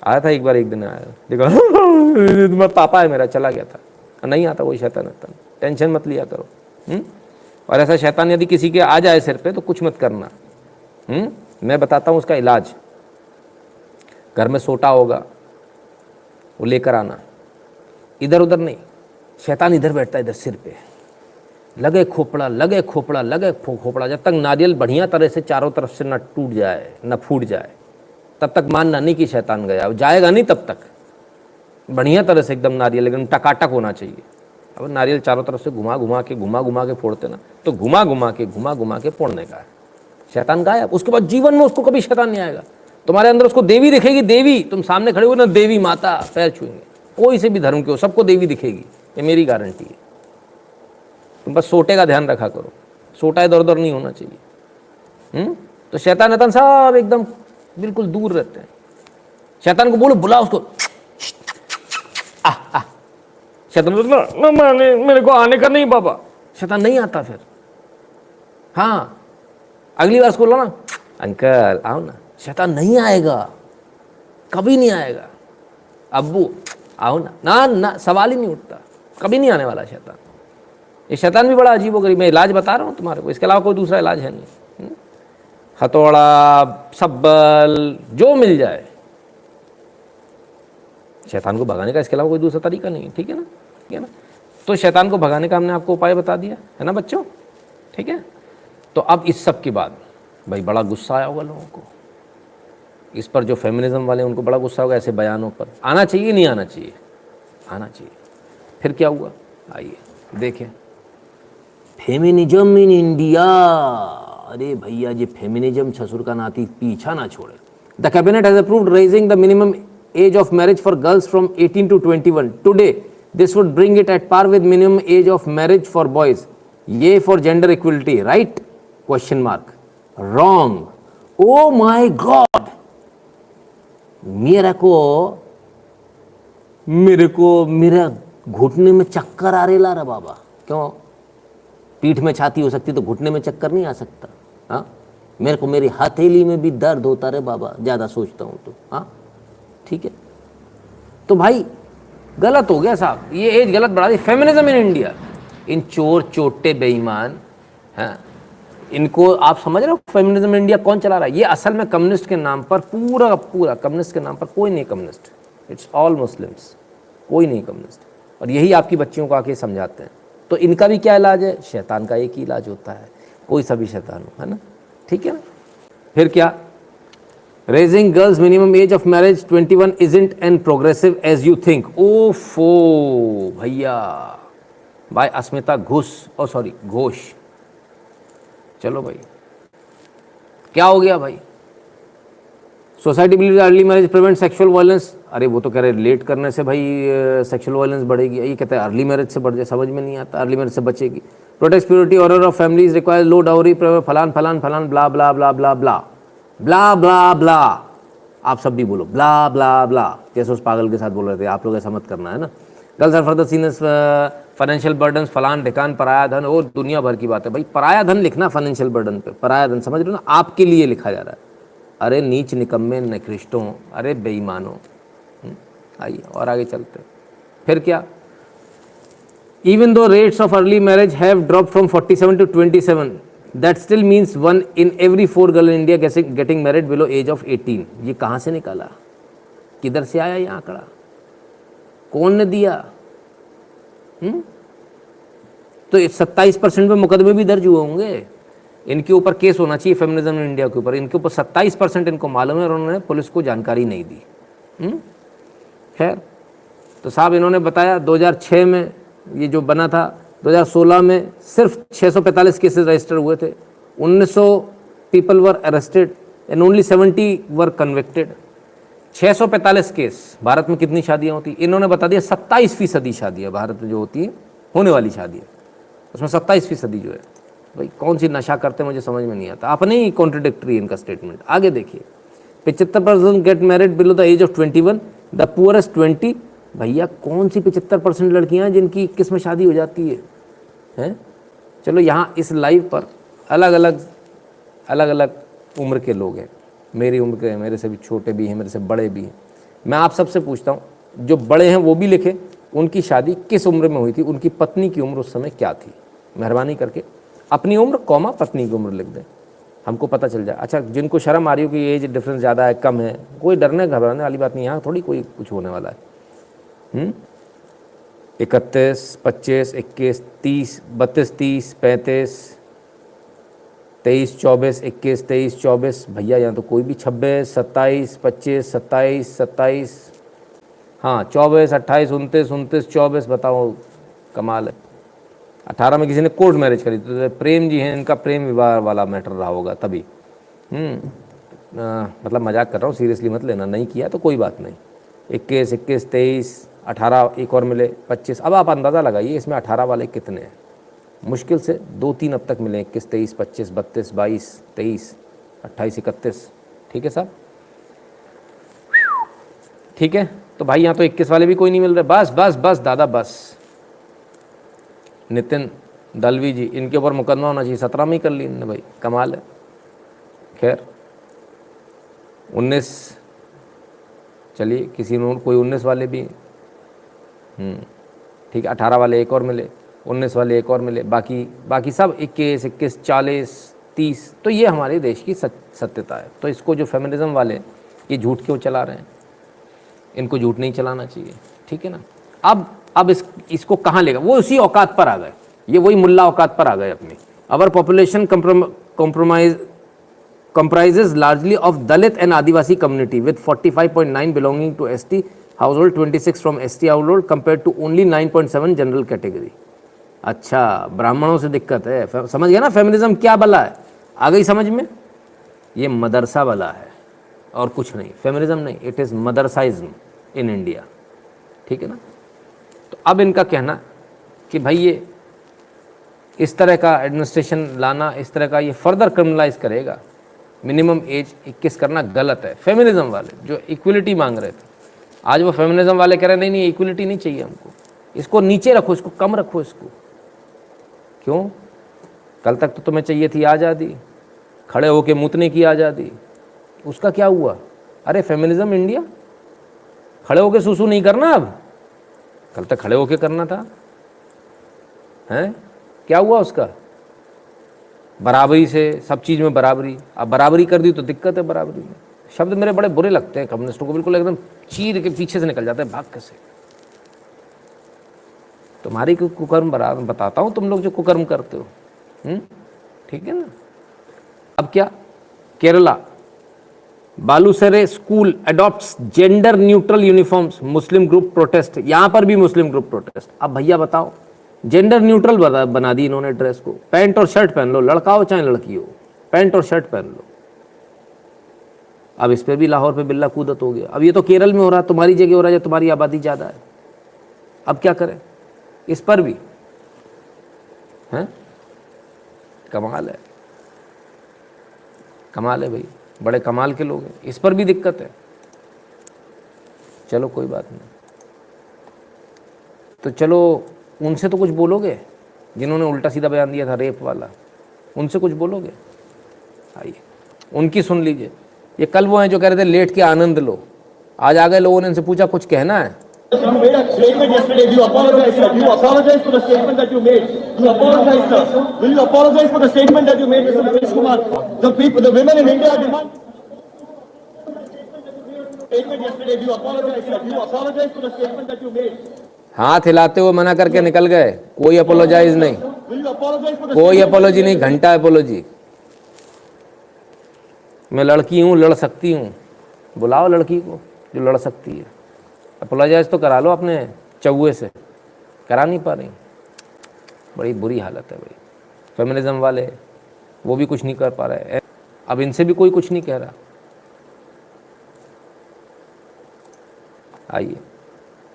आया था एक बार, एक दिन आया, देखा तुम्हारा पापा है मेरा, चला गया था। नहीं आता कोई शैतान आता, टेंशन मत लिया करो। और ऐसा शैतान यदि किसी के आ जाए सिर पे तो कुछ मत करना। मैं बताता हूँ उसका इलाज। घर में सोटा होगा वो लेकर आना, इधर उधर नहीं, शैतान इधर बैठता है, इधर सिर पे लगे खोपड़ा, लगे खोपड़ा, लगे खोपड़ा, जब तक नारियल बढ़िया तरह से चारों तरफ से न टूट जाए न फूट जाए तब तक मानना नहीं कि शैतान गया। जाएगा नहीं तब तक, बढ़िया तरह से एकदम नारियल एकदम टकाटक होना चाहिए। अब नारियल चारों तरफ से घुमा घुमा के फोड़ते ना, तो घुमा घुमा के फोड़ने का है, शैतान गायब। उसके बाद जीवन में उसको कभी शैतान नहीं आएगा। तुम्हारे अंदर उसको देवी दिखेगी, देवी, तुम सामने खड़े हो ना, देवी माता पैर छुएंगे, कोई से भी धर्म के हो, सबको देवी दिखेगी, ये मेरी गारंटी है। तुम बस सोटे का ध्यान रखा करो, सोटा इधर उधर नहीं होना चाहिए। तो शैतान नतन सब एकदम बिल्कुल दूर रहते हैं। शैतान को बोलो, बुला उसको, शैतान मेरे को आने का नहीं बाबा, शैतान नहीं आता फिर। हाँ, अगली बार उसको बोलो ना, अंकल आओ ना, शैतान नहीं आएगा, कभी नहीं आएगा। अब्बू आओ ना, ना ना, सवाल ही नहीं उठता, कभी नहीं आने वाला शैतान। ये शैतान भी बड़ा अजीब हो गई। मैं इलाज बता रहा हूँ तुम्हारे को, इसके अलावा कोई दूसरा इलाज है नहीं। हथौड़ा, सब्बल, जो मिल जाए शैतान को भगाने का, इसके अलावा कोई दूसरा तरीका नहीं है। ठीक है ना, ठीक है ना। तो शैतान को भगाने का हमने आपको उपाय बता दिया है ना बच्चों, ठीक है। तो अब इस सब के बाद भाई बड़ा गुस्सा आया होगा लोगों को इस पर, जो फेमिनिज्म वाले उनको बड़ा गुस्सा होगा ऐसे बयानों पर। आना चाहिए नहीं आना चाहिए? आना चाहिए। फिर क्या हुआ, आइए देखें। फेमिनिज्म इन इंडिया, अरे भैया ये फेमिनिज्म ससुर का नाती पीछा ना छोड़े। The cabinet has approved raising the minimum age of marriage for girls from 18 to 21 today. This would bring it at par with minimum age of marriage for boys. ये for gender equality, right? Question mark, wrong. Oh my God, मेरे को मेरा घुटने में चक्कर आ रहा रे बाबा। क्यों? पीठ में छाती हो सकती तो घुटने में चक्कर नहीं आ सकता? हाँ, मेरे को मेरी हथेली में भी दर्द होता रे बाबा, ज़्यादा सोचता हूँ तो। हाँ ठीक है, तो भाई गलत हो गया साहब, ये एज गलत बढ़ा दी। फेमिनिज्म इन इंडिया, इन चोर चोटे बेईमान, हाँ इनको आप समझ रहे हो? फेमिनिज्म इंडिया कौन चला रहा है? ये असल में कम्युनिस्ट के नाम पर, पूरा पूरा कम्युनिस्ट के नाम पर। कोई नहीं कम्युनिस्ट, इट्स ऑल मुस्लिम्स, कोई नहीं कम्युनिस्ट। और यही आपकी बच्चियों को आके समझाते हैं। तो इनका भी क्या इलाज है? शैतान का एक ही इलाज होता है, कोई सा भी शैतान हो, है ना, ठीक है ना। फिर क्या? Raising girls minimum age of marriage 21 isn't an progressive age you think. ओफो भैया, बाय अस्मिता घोष। चलो भाई, क्या हो गया भाई? Society believe early marriage prevent sexual violence, अरे वो तो कह रहे लेट करने से भाई सेक्सुअल वायलेंस बढ़ेगी, ये कहते हैं अर्ली मैरिज से बढ़ जाए, समझ में नहीं आता, अर्ली मैरिज से बचेगी। Protect purity order of families require low dowry फलान फलान फलान ब्ला ब्ला ब्ला ब्ला ब्ला ब्ला ब्ला ब्ला, आप सब भी बोलो ब्ला ब्ला ब्ला, जैसे उस पागल के साथ बोल रहे थे, आप लोग ऐसा मत करना है ना। Girls are further seen as financial burden फलान ढिकान पराया धन, और दुनिया भर की बात है भाई, पराया धन लिखना फाइनेंशियल बर्डन पे, पराया धन समझ रहे हो ना, आपके लिए लिखा जा रहा है। अरे नीच निकम्मे निकृष्टों, अरे बेईमानों। आइए और आगे चलते हैं। फिर क्या, even though rates of early marriage have dropped from 47 to 27, that still means 1 in every 4 girl in India getting married below age of 18। ये कहाँ से निकाला, किधर से आया ये आंकड़ा, कौन ने दिया? तो 27% में मुकदमे भी दर्ज हुए होंगे, इनके ऊपर केस होना चाहिए फेमिनिज्म इन इंडिया के ऊपर, इनके ऊपर 27% इनको मालूम है और उन्होंने पुलिस को जानकारी नहीं दी। खैर, तो साहब इन्होंने बताया 2006 में ये जो बना था, 2016 में सिर्फ 645 केसेस रजिस्टर हुए थे, 1900 people were arrested and only 70 were convicted. 645 case, Bharat में कितनी शादियां होती, इन्होंने बता दिया 27% शादियां भारत में जो होती है होने वाली शादियां, उसमें 27% जो है, भाई कौन सी नशा करते हैं मुझे समझ में नहीं आता, अपने ही कॉन्ट्रडिक्टरी इनका स्टेटमेंट। आगे देखिए, 75% get married below the age of 21, the poorest 20। भैया कौन सी 75% लड़कियां हैं जिनकी 21 में शादी हो जाती है, हैं? चलो यहाँ इस लाइव पर अलग अलग उम्र के लोग हैं, मेरी उम्र के हैं, मेरे से भी छोटे भी हैं, मेरे से बड़े भी हैं। मैं आप सबसे पूछता हूँ, जो बड़े हैं वो भी लिखें उनकी शादी किस उम्र में हुई थी, उनकी पत्नी की उम्र उस समय क्या थी, मेहरबानी करके अपनी उम्र कॉमा पत्नी की उम्र लिख दें, हमको पता चल जाए। अच्छा, जिनको शर्म आ रही हो कि एज डिफरेंस ज़्यादा है कम है, कोई डरने घबराने वाली बात नहीं, यहाँ थोड़ी कोई कुछ होने वाला है। 31, 25, 21, 30, 32, 30, 35, 23, 24, 21, 23, 24, भैया यहाँ तो कोई भी 26, 27, 25, 27, 27, हाँ 24, 28, 29, 29, 24, बताओ कमाल है। 18 में किसी ने कोर्ट मैरिज करी, तो प्रेम जी हैं, इनका प्रेम विवाह वाला मैटर रहा होगा तभी। मतलब मजाक कर रहा हूँ, सीरियसली मत लेना, नहीं किया तो कोई बात नहीं। 21, 21, 23, 18 एक और मिले, 25। अब आप अंदाज़ा लगाइए इसमें 18 वाले कितने हैं, मुश्किल से 2-3 अब तक मिले, 21, 23, 25, 32, 22, 23, 28, 31। ठीक है साहब, ठीक है। तो भाई यहाँ तो 21 वाले भी कोई नहीं मिल रहे, बस बस बस दादा बस। नितिन दलवी जी, इनके ऊपर मुकदमा होना चाहिए, 17 में ही कर ली इन्होंने, भाई कमाल है। खैर 19, चलिए किसी में कोई 19 वाले भी, ठीक है, 18 वाले एक और मिले, 19 वाले एक और मिले, बाकी सब 21, 21, 40, 30। तो ये हमारे देश की सत्यता है। तो इसको जो फेमिनिज्म वाले ये झूठ क्यों चला रहे हैं, इनको झूठ नहीं चलाना चाहिए, ठीक है ना। अब इसको कहाँ लेगा, वो उसी औकात पर आ गए, ये वही मुल्ला औकात पर आ गए अपनी। अवर population comprises largely of Dalit and Adivasi community with 45.9 belonging to ST household, 26 from ST household compared to only 9.7 general category. अच्छा, ब्राह्मणों से दिक्कत है, समझ गया ना फेमिनिज्म क्या बला है, आ गई समझ में। ये मदरसा बला है और कुछ नहीं, फेमिनिज्म नहीं, इट इज़ मदरसाइज्म इन इंडिया, ठीक है ना। तो अब इनका कहना कि भाई ये इस तरह का एडमिनिस्ट्रेशन लाना, इस तरह का ये फर्दर क्रिमिनलाइज करेगा, मिनिमम एज 21 करना गलत है। फेमिनिज्म वाले जो इक्वलिटी मांग रहे थे, आज वो फेमिनिज्म वाले कह रहे हैं नहीं इक्वलिटी नहीं चाहिए हमको, इसको नीचे रखो, इसको कम रखो, इसको क्यों, कल तक तो तुम्हें चाहिए थी आज़ादी, खड़े होके मूतने की आज़ादी, उसका क्या हुआ। अरे फेमिनिज्म इंडिया, खड़े होके सूसू नहीं करना, अब कल तक खड़े होके करना था, हैं, क्या हुआ उसका। बराबरी से सब चीज़ में बराबरी, अब बराबरी कर दी तो दिक्कत है बराबरी में। शब्द मेरे बड़े बुरे लगते हैं कम्युनिस्टों को, बिल्कुल एकदम चीर के पीछे से निकल जाते हैं भाग के से। तुम्हारी कुकर्म बताता हूँ, तुम लोग जो कुकर्म करते हो, ठीक है ना। अब क्या, Kerala Balussery school adopts gender neutral uniforms, Muslim group protest, यहाँ पर भी मुस्लिम ग्रुप प्रोटेस्ट। अब भैया बताओ, जेंडर न्यूट्रल बना दी इन्होंने ड्रेस को, पैंट और शर्ट पहन लो, लड़का हो चाहे लड़की हो, पैंट और शर्ट पहन लो। अब इस पर भी लाहौर पे बिल्ला कूदत हो गया। अब ये तो केरल में हो रहा है, तुम्हारी जगह हो रहा है जब तुम्हारी आबादी ज़्यादा है। अब क्या करें इस पर भी, हैं? कमाल है, कमाल है भाई, बड़े कमाल के लोग हैं, इस पर भी दिक्कत है। चलो कोई बात नहीं, तो चलो उनसे तो कुछ बोलोगे, जिन्होंने उल्टा सीधा बयान दिया था रेप वाला, उनसे कुछ बोलोगे? आइए उनकी सुन लीजिए। ये कल वो हैं जो कह रहे थे लेट के आनंद लो, आज आ गए लोगों ने इनसे पूछा कुछ कहना है? You made a statement yesterday. Do you apologize, sir? Do you apologize for the statement that you made? Do you apologize, sir? Will you apologize for the statement that you made, Mr. Ramesh Kumar? The people, the women in India demand. Statement yesterday. Do you apologize, sir? Do you apologize for the statement that you made? हाथ हिलाते हुए मना करके निकल गए, कोई अपोलोजाइज नहीं, Will you apologize for the कोई अपोलॉजी नहीं, घंटा अपोलॉजी। मैं लड़की हूँ, लड़ सकती हूँ, बुलाओ लड़की को जो लड़ सकती है, अपोलोजाइज तो करा लो अपने चौवे से, करा नहीं पा रही। बड़ी बुरी हालत है भाई। फेमिनिज्म वाले वो भी कुछ नहीं कर पा रहे, अब इनसे भी कोई कुछ नहीं कह रहा। आइए,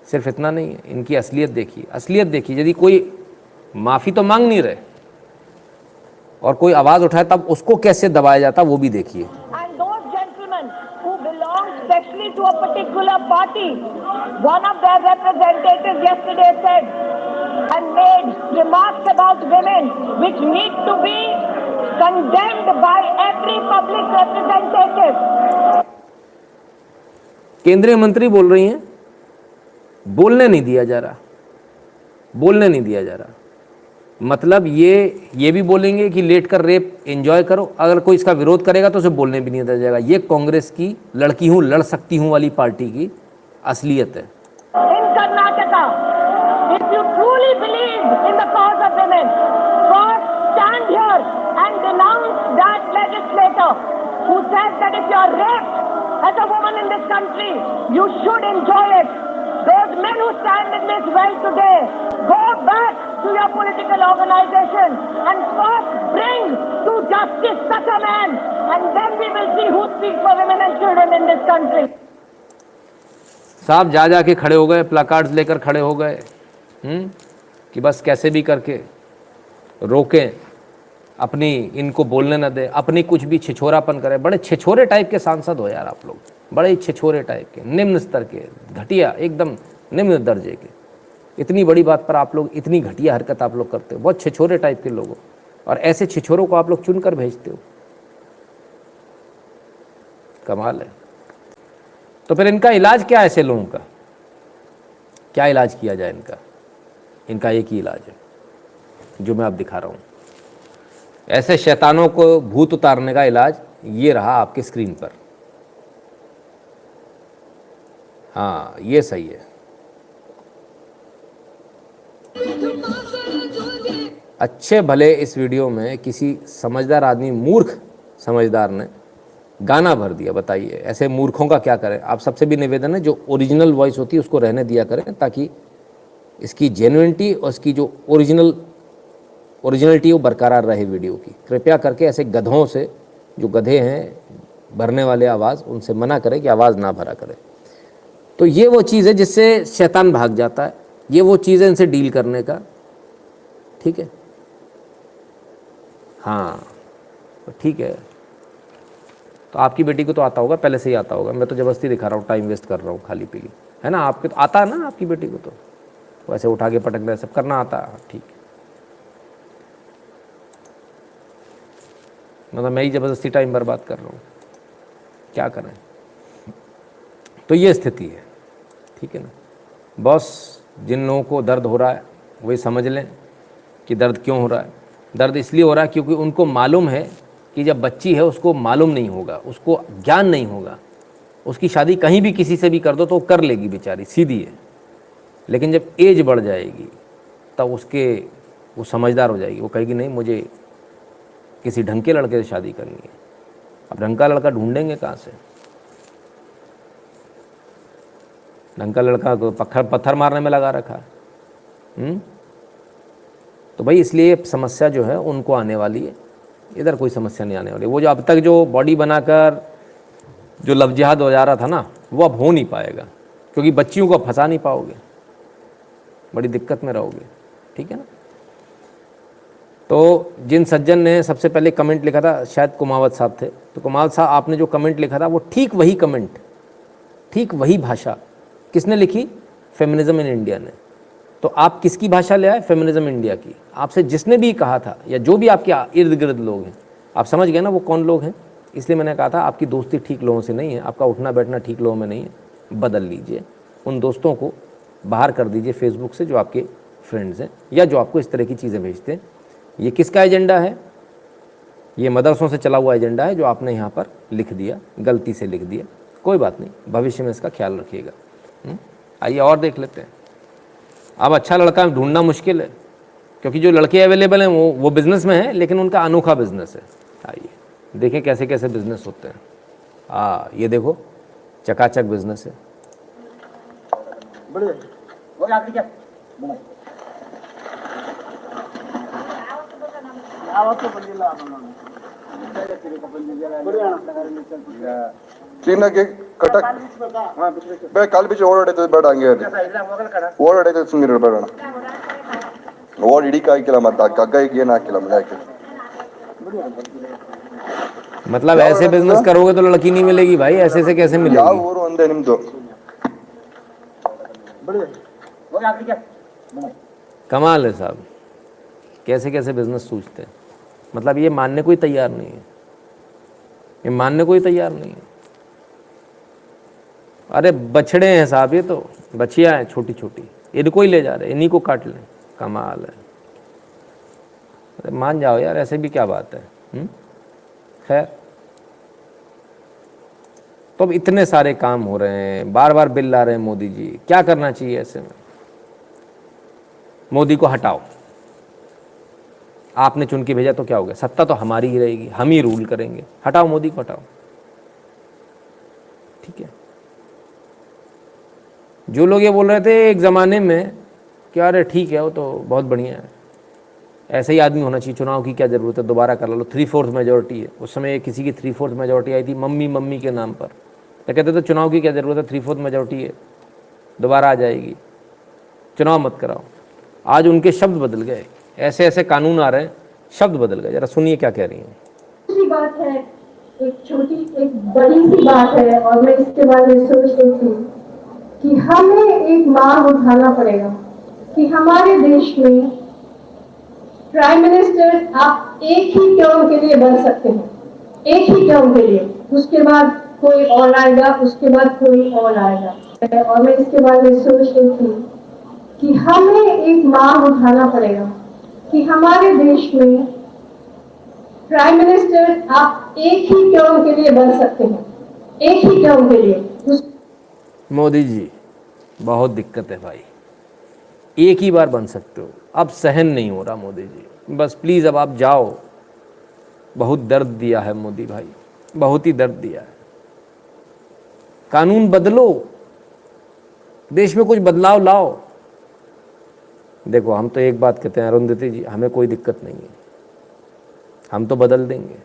सिर्फ इतना नहीं है, इनकी असलियत देखिए, असलियत देखिए। यदि कोई माफ़ी तो मांग नहीं रहे और कोई आवाज़ उठाए तब उसको कैसे दबाया जाता वो भी देखिए। And those gentlemen who belong specially to a particular party, one of their representatives yesterday said and made remarks about women which need to be condemned by every public representative. केंद्रीय मंत्री बोल रही हैं, बोलने नहीं दिया जा रहा, बोलने नहीं दिया जा रहा। मतलब ये भी बोलेंगे कि लेट कर रेप एंजॉय करो, अगर कोई इसका विरोध करेगा तो उसे बोलने भी नहीं दिया जाएगा। ये कांग्रेस की लड़की हूँ लड़ सकती हूँ वाली पार्टी की असलियत है। In Karnataka, if you truly believe in the cause of women, first stand here and denounce that legislator who said that if you are raped as a woman in this country, you should enjoy it. Those men who stand in this well today, go back to your political organization and first bring to justice such a man, and then we will see who speaks for women and children in this country. साहब जा के खड़े हो गए, प्लाकार्ड्स लेकर खड़े हो गए कि बस कैसे भी करके रोकें, अपनी इनको बोलने न दे, अपनी कुछ भी छिछोरापन करें। बड़े छिछोरे टाइप के सांसद हो यार आप लोग, बड़े ही छिछोरे टाइप के, निम्न स्तर के, घटिया, एकदम निम्न दर्जे के। इतनी बड़ी बात पर आप लोग इतनी घटिया हरकत आप लोग करते हो, बहुत छिछोरे टाइप के लोगों, और ऐसे छिछोरों को आप लोग चुनकर भेजते हो, कमाल है। तो फिर इनका इलाज क्या है? ऐसे लोगों का क्या इलाज किया जाए? इनका एक ही इलाज है जो मैं आप दिखा रहा हूँ। ऐसे शैतानों को भूत उतारने का इलाज ये रहा आपके स्क्रीन पर। हाँ, ये सही है। अच्छे भले इस वीडियो में किसी समझदार आदमी, मूर्ख समझदार ने गाना भर दिया। बताइए ऐसे मूर्खों का क्या करें? आप सबसे भी निवेदन है, जो ओरिजिनल वॉइस होती है उसको रहने दिया करें, ताकि इसकी जेन्युइनिटी और इसकी जो ओरिजिनलिटी वो बरकरार रहे वीडियो की। कृपया करके ऐसे गधों से, जो गधे हैं भरने वाले आवाज़, उनसे मना करें कि आवाज़ ना भरा करें। तो ये वो चीज़ है जिससे शैतान भाग जाता है, ये वो चीज़ है इनसे डील करने का, ठीक है? हाँ ठीक है। तो आपकी बेटी को तो आता होगा, पहले से ही आता होगा, मैं तो ज़बरदस्ती दिखा रहा हूँ, टाइम वेस्ट कर रहा हूँ खाली पीली, है ना? आपके तो आता है ना, आपकी बेटी को तो वैसे उठा के पटकना सब करना आता है, ठीक है। मतलब मैं ही ज़बरदस्ती टाइम बर्बाद कर रहा हूँ, क्या करें? तो ये स्थिति है, ठीक है ना बॉस? जिन लोगों को दर्द हो रहा है वही समझ लें कि दर्द क्यों हो रहा है। दर्द इसलिए हो रहा है क्योंकि उनको मालूम है कि जब बच्ची है उसको मालूम नहीं होगा, उसको ज्ञान नहीं होगा, उसकी शादी कहीं भी किसी से भी कर दो तो वो कर लेगी, बेचारी सीधी है। लेकिन जब एज बढ़ जाएगी तब वो समझदार हो जाएगी, वो कहेगी नहीं मुझे किसी ढंग के लड़के से शादी करनी है। अब ढंग का लड़का ढूंढेंगे कहाँ से? ढंग का लड़का को पत्थर मारने में लगा रखा है। तो भाई इसलिए समस्या जो है उनको आने वाली है, इधर कोई समस्या नहीं आने वाली। वो जो अब तक जो बॉडी बनाकर जो लव जिहाद हो जा रहा था ना, वो अब हो नहीं पाएगा, क्योंकि बच्चियों को फंसा नहीं पाओगे, बड़ी दिक्कत में रहोगे, ठीक है ना। तो जिन सज्जन ने सबसे पहले कमेंट लिखा था, शायद कुमावत साहब थे, तो कुमावत साहब आपने जो कमेंट लिखा था वो ठीक वही कमेंट, ठीक वही भाषा किसने लिखी? फेमिनिज्म इन इंडिया ने। तो आप किसकी भाषा ले आए? फेमिनिज्म इंडिया की। आपसे जिसने भी कहा था, या जो भी आपके इर्द गिर्द लोग हैं, आप समझ गए ना वो कौन लोग हैं। इसलिए मैंने कहा था आपकी दोस्ती ठीक लोगों से नहीं है, आपका उठना बैठना ठीक लोगों में नहीं है, बदल लीजिए। उन दोस्तों को बाहर कर दीजिए फेसबुक से जो आपके फ्रेंड्स हैं या जो आपको इस तरह की चीज़ें भेजते हैं। ये किसका एजेंडा है? ये मदरसों से चला हुआ एजेंडा है जो आपने यहाँ पर लिख दिया, गलती से लिख दिया। कोई बात नहीं, भविष्य में इसका ख्याल रखिएगा। आइए और देख लेते हैं। अब अच्छा लड़का ढूंढना मुश्किल है, क्योंकि जो लड़के अवेलेबल हैं वो बिज़नेस में हैं, लेकिन उनका अनोखा बिज़नेस है। आइए देखें कैसे कैसे बिज़नेस होते हैं। ये देखो चकाचक बिज़नेस है। ಚೀನಾಗೆ ಕಟಕ್ ಬೇ ಕಾಲ್ ಬೀಚ್ ಓಡಾಡೈತೆ ಬೇಡ ಹಂಗೆ ಓಡಾಡೈತೆ ಸುಮ್ಮನೆ ಬೇಡ ಓಡ್ ಹಿಡಿಕ ಹಾಕಿಲ್ಲ ಮತ್ತೆ ಕಗ್ಗ ಏನು ಹಾಕಿಲ್ಲ ಮನೆ ಹಾಕಿ मतलब ऐसे बिजनेस करोगे तो लड़की नहीं मिलेगी भाई, ऐसे से कैसे ಯಾವ मिलेगी? ಊರು ಒಂದೇ ನಿಮ್ದು कमाल है साहब, कैसे कैसे बिजनेस सोचते हैं। मतलब ये मानने को ही तैयार नहीं है, ये मानने को ही तैयार नहीं है। अरे बछड़े हैं साहब, ये तो बछिया हैं छोटी छोटी, इनको ही ले जा रहे, इन्हीं को काट लें। कमाल है। अरे मान जाओ यार, ऐसे भी क्या बात है। खैर, तो अब इतने सारे काम हो रहे हैं, बार बार बिल ला रहे हैं मोदी जी। क्या करना चाहिए ऐसे में? मोदी को हटाओ। आपने चुन के भेजा तो क्या हो गया? सत्ता तो हमारी ही रहेगी, हम ही रूल करेंगे। हटाओ मोदी को, हटाओ। ठीक है। जो लोग ये बोल रहे थे एक ज़माने में कि अरे ठीक है वो तो बहुत बढ़िया है, ऐसा ही आदमी होना चाहिए, चुनाव की क्या ज़रूरत है, दोबारा कर लो, 3/4 मेजोरिटी है। उस समय किसी की 3/4 मेजोरिटी आई थी मम्मी के नाम पर, तो कहते थे चुनाव की क्या ज़रूरत है, 3/4 मेजोरिटी है, दोबारा आ जाएगी, चुनाव मत कराओ। आज उनके शब्द बदल गए, ऐसे ऐसे कानून आ रहे हैं, शब्द बदल गए। जरा सुनिए क्या कह रही हैं। दूसरी बात है, एक छोटी एक बड़ी सी बात है, और मैं इसके बारे में सोच रही थी कि हमें एक मांग उठाना पड़ेगा कि हमारे देश में प्राइम मिनिस्टर आप एक ही टर्म के लिए बन सकते हैं, एक ही टर्म के लिए, उसके बाद कोई और आएगा, उसके बाद कोई और आएगा। और मैं इसके बारे में सोच रही थी कि हमें एक मांग उठाना पड़ेगा कि हमारे देश में प्राइम मिनिस्टर आप एक ही टर्म के लिए बन सकते हैं, एक ही टर्म के लिए। मोदी जी बहुत दिक्कत है भाई, एक ही बार बन सकते हो, अब सहन नहीं हो रहा मोदी जी, बस प्लीज़ अब आप जाओ। बहुत दर्द दिया है मोदी भाई, बहुत ही दर्द दिया है। कानून बदलो, देश में कुछ बदलाव लाओ। देखो हम तो एक बात कहते हैं अरुंधति जी, हमें कोई दिक्कत नहीं है, हम तो बदल देंगे।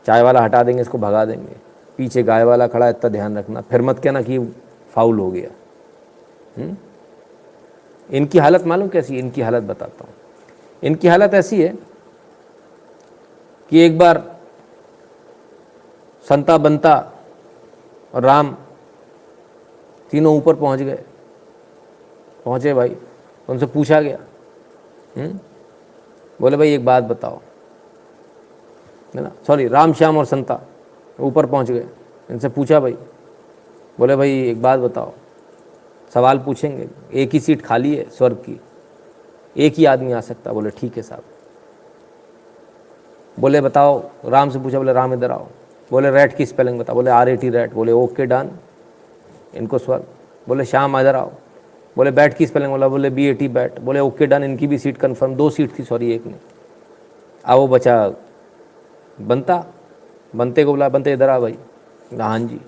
चाय वाला हटा देंगे, इसको भगा देंगे, पीछे गाय वाला खड़ा है, इतना ध्यान रखना, फिर मत कहना कि फाउल हो गया। इनकी हालत मालूम कैसी है? इनकी हालत बताता हूँ। इनकी हालत ऐसी है कि एक बार संता बंता और राम तीनों ऊपर पहुँचे भाई, उनसे पूछा गया। बोले भाई एक बात बताओ, है ना, सॉरी राम श्याम और संता ऊपर पहुँच गए, इनसे पूछा भाई, बोले भाई एक बात बताओ, सवाल पूछेंगे, एक ही सीट खाली है स्वर्ग की, एक ही आदमी आ सकता। बोले ठीक है साहब। बोले बताओ, राम से पूछा, बोले राम इधर आओ। बोले रैट की स्पेलिंग बताओ। बोले RAT रैट। बोले ओके डन, इनको स्वर्ग। बोले श्याम इधर आओ। बोले बैट की स्पेलिंग बोले BAT बैट। बोले ओके डन, इनकी भी सीट कन्फर्म। 2 सीट थी, सॉरी एक नहीं। अब वो बचा बनते को बोला, बनते इधर आ भाई। हाँ जी।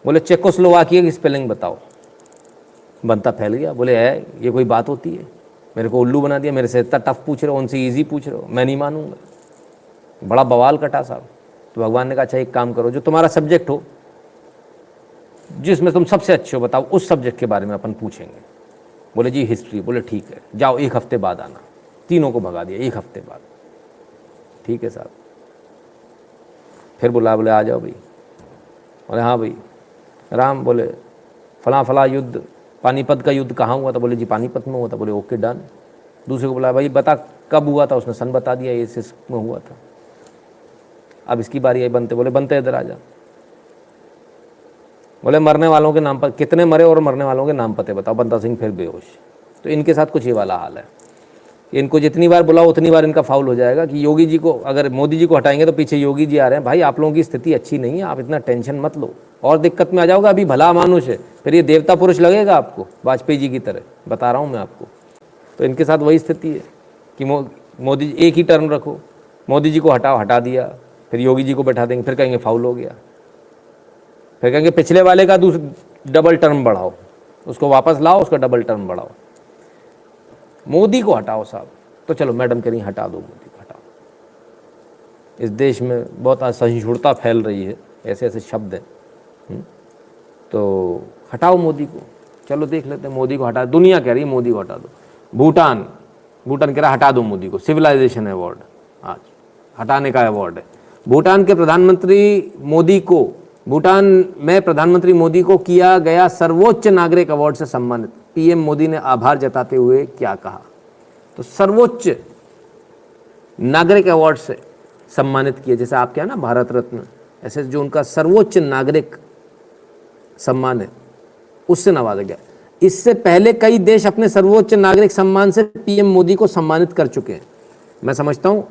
बोले चेकोस्लोवाकिया की स्पेलिंग बताओ। बनता फैल गया, बोले है ये कोई बात होती है, मेरे को उल्लू बना दिया, मेरे से इतना टफ पूछ रहे हो, उनसे ईजी पूछ रहे हो, मैं नहीं मानूंगा। बड़ा बवाल कटा साहब। तो भगवान ने कहा अच्छा एक काम करो, जो तुम्हारा सब्जेक्ट हो, जिसमें तुम सबसे अच्छे हो, बताओ उस सब्जेक्ट के बारे में अपन पूछेंगे। बोले जी हिस्ट्री। बोले ठीक है, जाओ 1 हफ्ते बाद आना। तीनों को भगा दिया 1 हफ्ते बाद। ठीक है साहब। फिर बोला, बोले आ जाओ भाई। बोले हाँ भाई। राम, बोले फला फला युद्ध, पानीपत का युद्ध कहाँ हुआ था? बोले जी पानीपत में हुआ था। बोले ओके डन। दूसरे को बोला भाई बता कब हुआ था? उसने सन बता दिया, इस में हुआ था। अब इसकी बारी आई बनते। बोले बनते इधर आ जा। बोले मरने वालों के नाम पर, कितने मरे और मरने वालों के नाम पते बताओ। बंता सिंह फिर बेहोश। तो इनके साथ कुछ ये वाला हाल है, इनको जितनी बार बुलाओ उतनी बार इनका फाउल हो जाएगा कि योगी जी को, अगर मोदी जी को हटाएंगे तो पीछे योगी जी आ रहे हैं। भाई आप लोगों की स्थिति अच्छी नहीं है, आप इतना टेंशन मत लो, और दिक्कत में आ जाओगे। अभी भला मानुष है, फिर ये देवता पुरुष लगेगा आपको, वाजपेयी जी की तरह, बता रहा हूँ मैं आपको। तो इनके साथ वही स्थिति है कि मोदी एक ही टर्म रखो, मोदी जी को हटाओ, हटा दिया, फिर योगी जी को बैठा देंगे, फिर कहेंगे फाउल हो गया, फिर कहेंगे पिछले वाले का डबल टर्म बढ़ाओ, उसको वापस लाओ, उसका डबल टर्म बढ़ाओ। मोदी को हटाओ साहब, तो चलो मैडम कह रही हटा दो, मोदी को हटाओ। इस देश में बहुत असहिष्णुता फैल रही है, ऐसे ऐसे शब्द हैं। तो हटाओ मोदी को, चलो देख लेते हैं। मोदी को हटा, दुनिया कह रही है मोदी को हटा दो। भूटान कह रहा हटा दो मोदी को, सिविलाइजेशन अवार्ड आज हटाने का अवार्ड है। भूटान के प्रधानमंत्री मोदी को, भूटान में प्रधानमंत्री मोदी को किया गया सर्वोच्च नागरिक अवार्ड से सम्मानित। पीएम मोदी ने आभार जताते हुए क्या कहा? तो सर्वोच्च नागरिक अवार्ड से सम्मानित किया, जैसे आप क्या ना भारत रत्न, ऐसे जो उनका सर्वोच्च नागरिक सम्मान है उससे नवाजा गया। इससे पहले कई देश अपने सर्वोच्च नागरिक सम्मान से पीएम मोदी को सम्मानित कर चुके हैं। मैं समझता हूं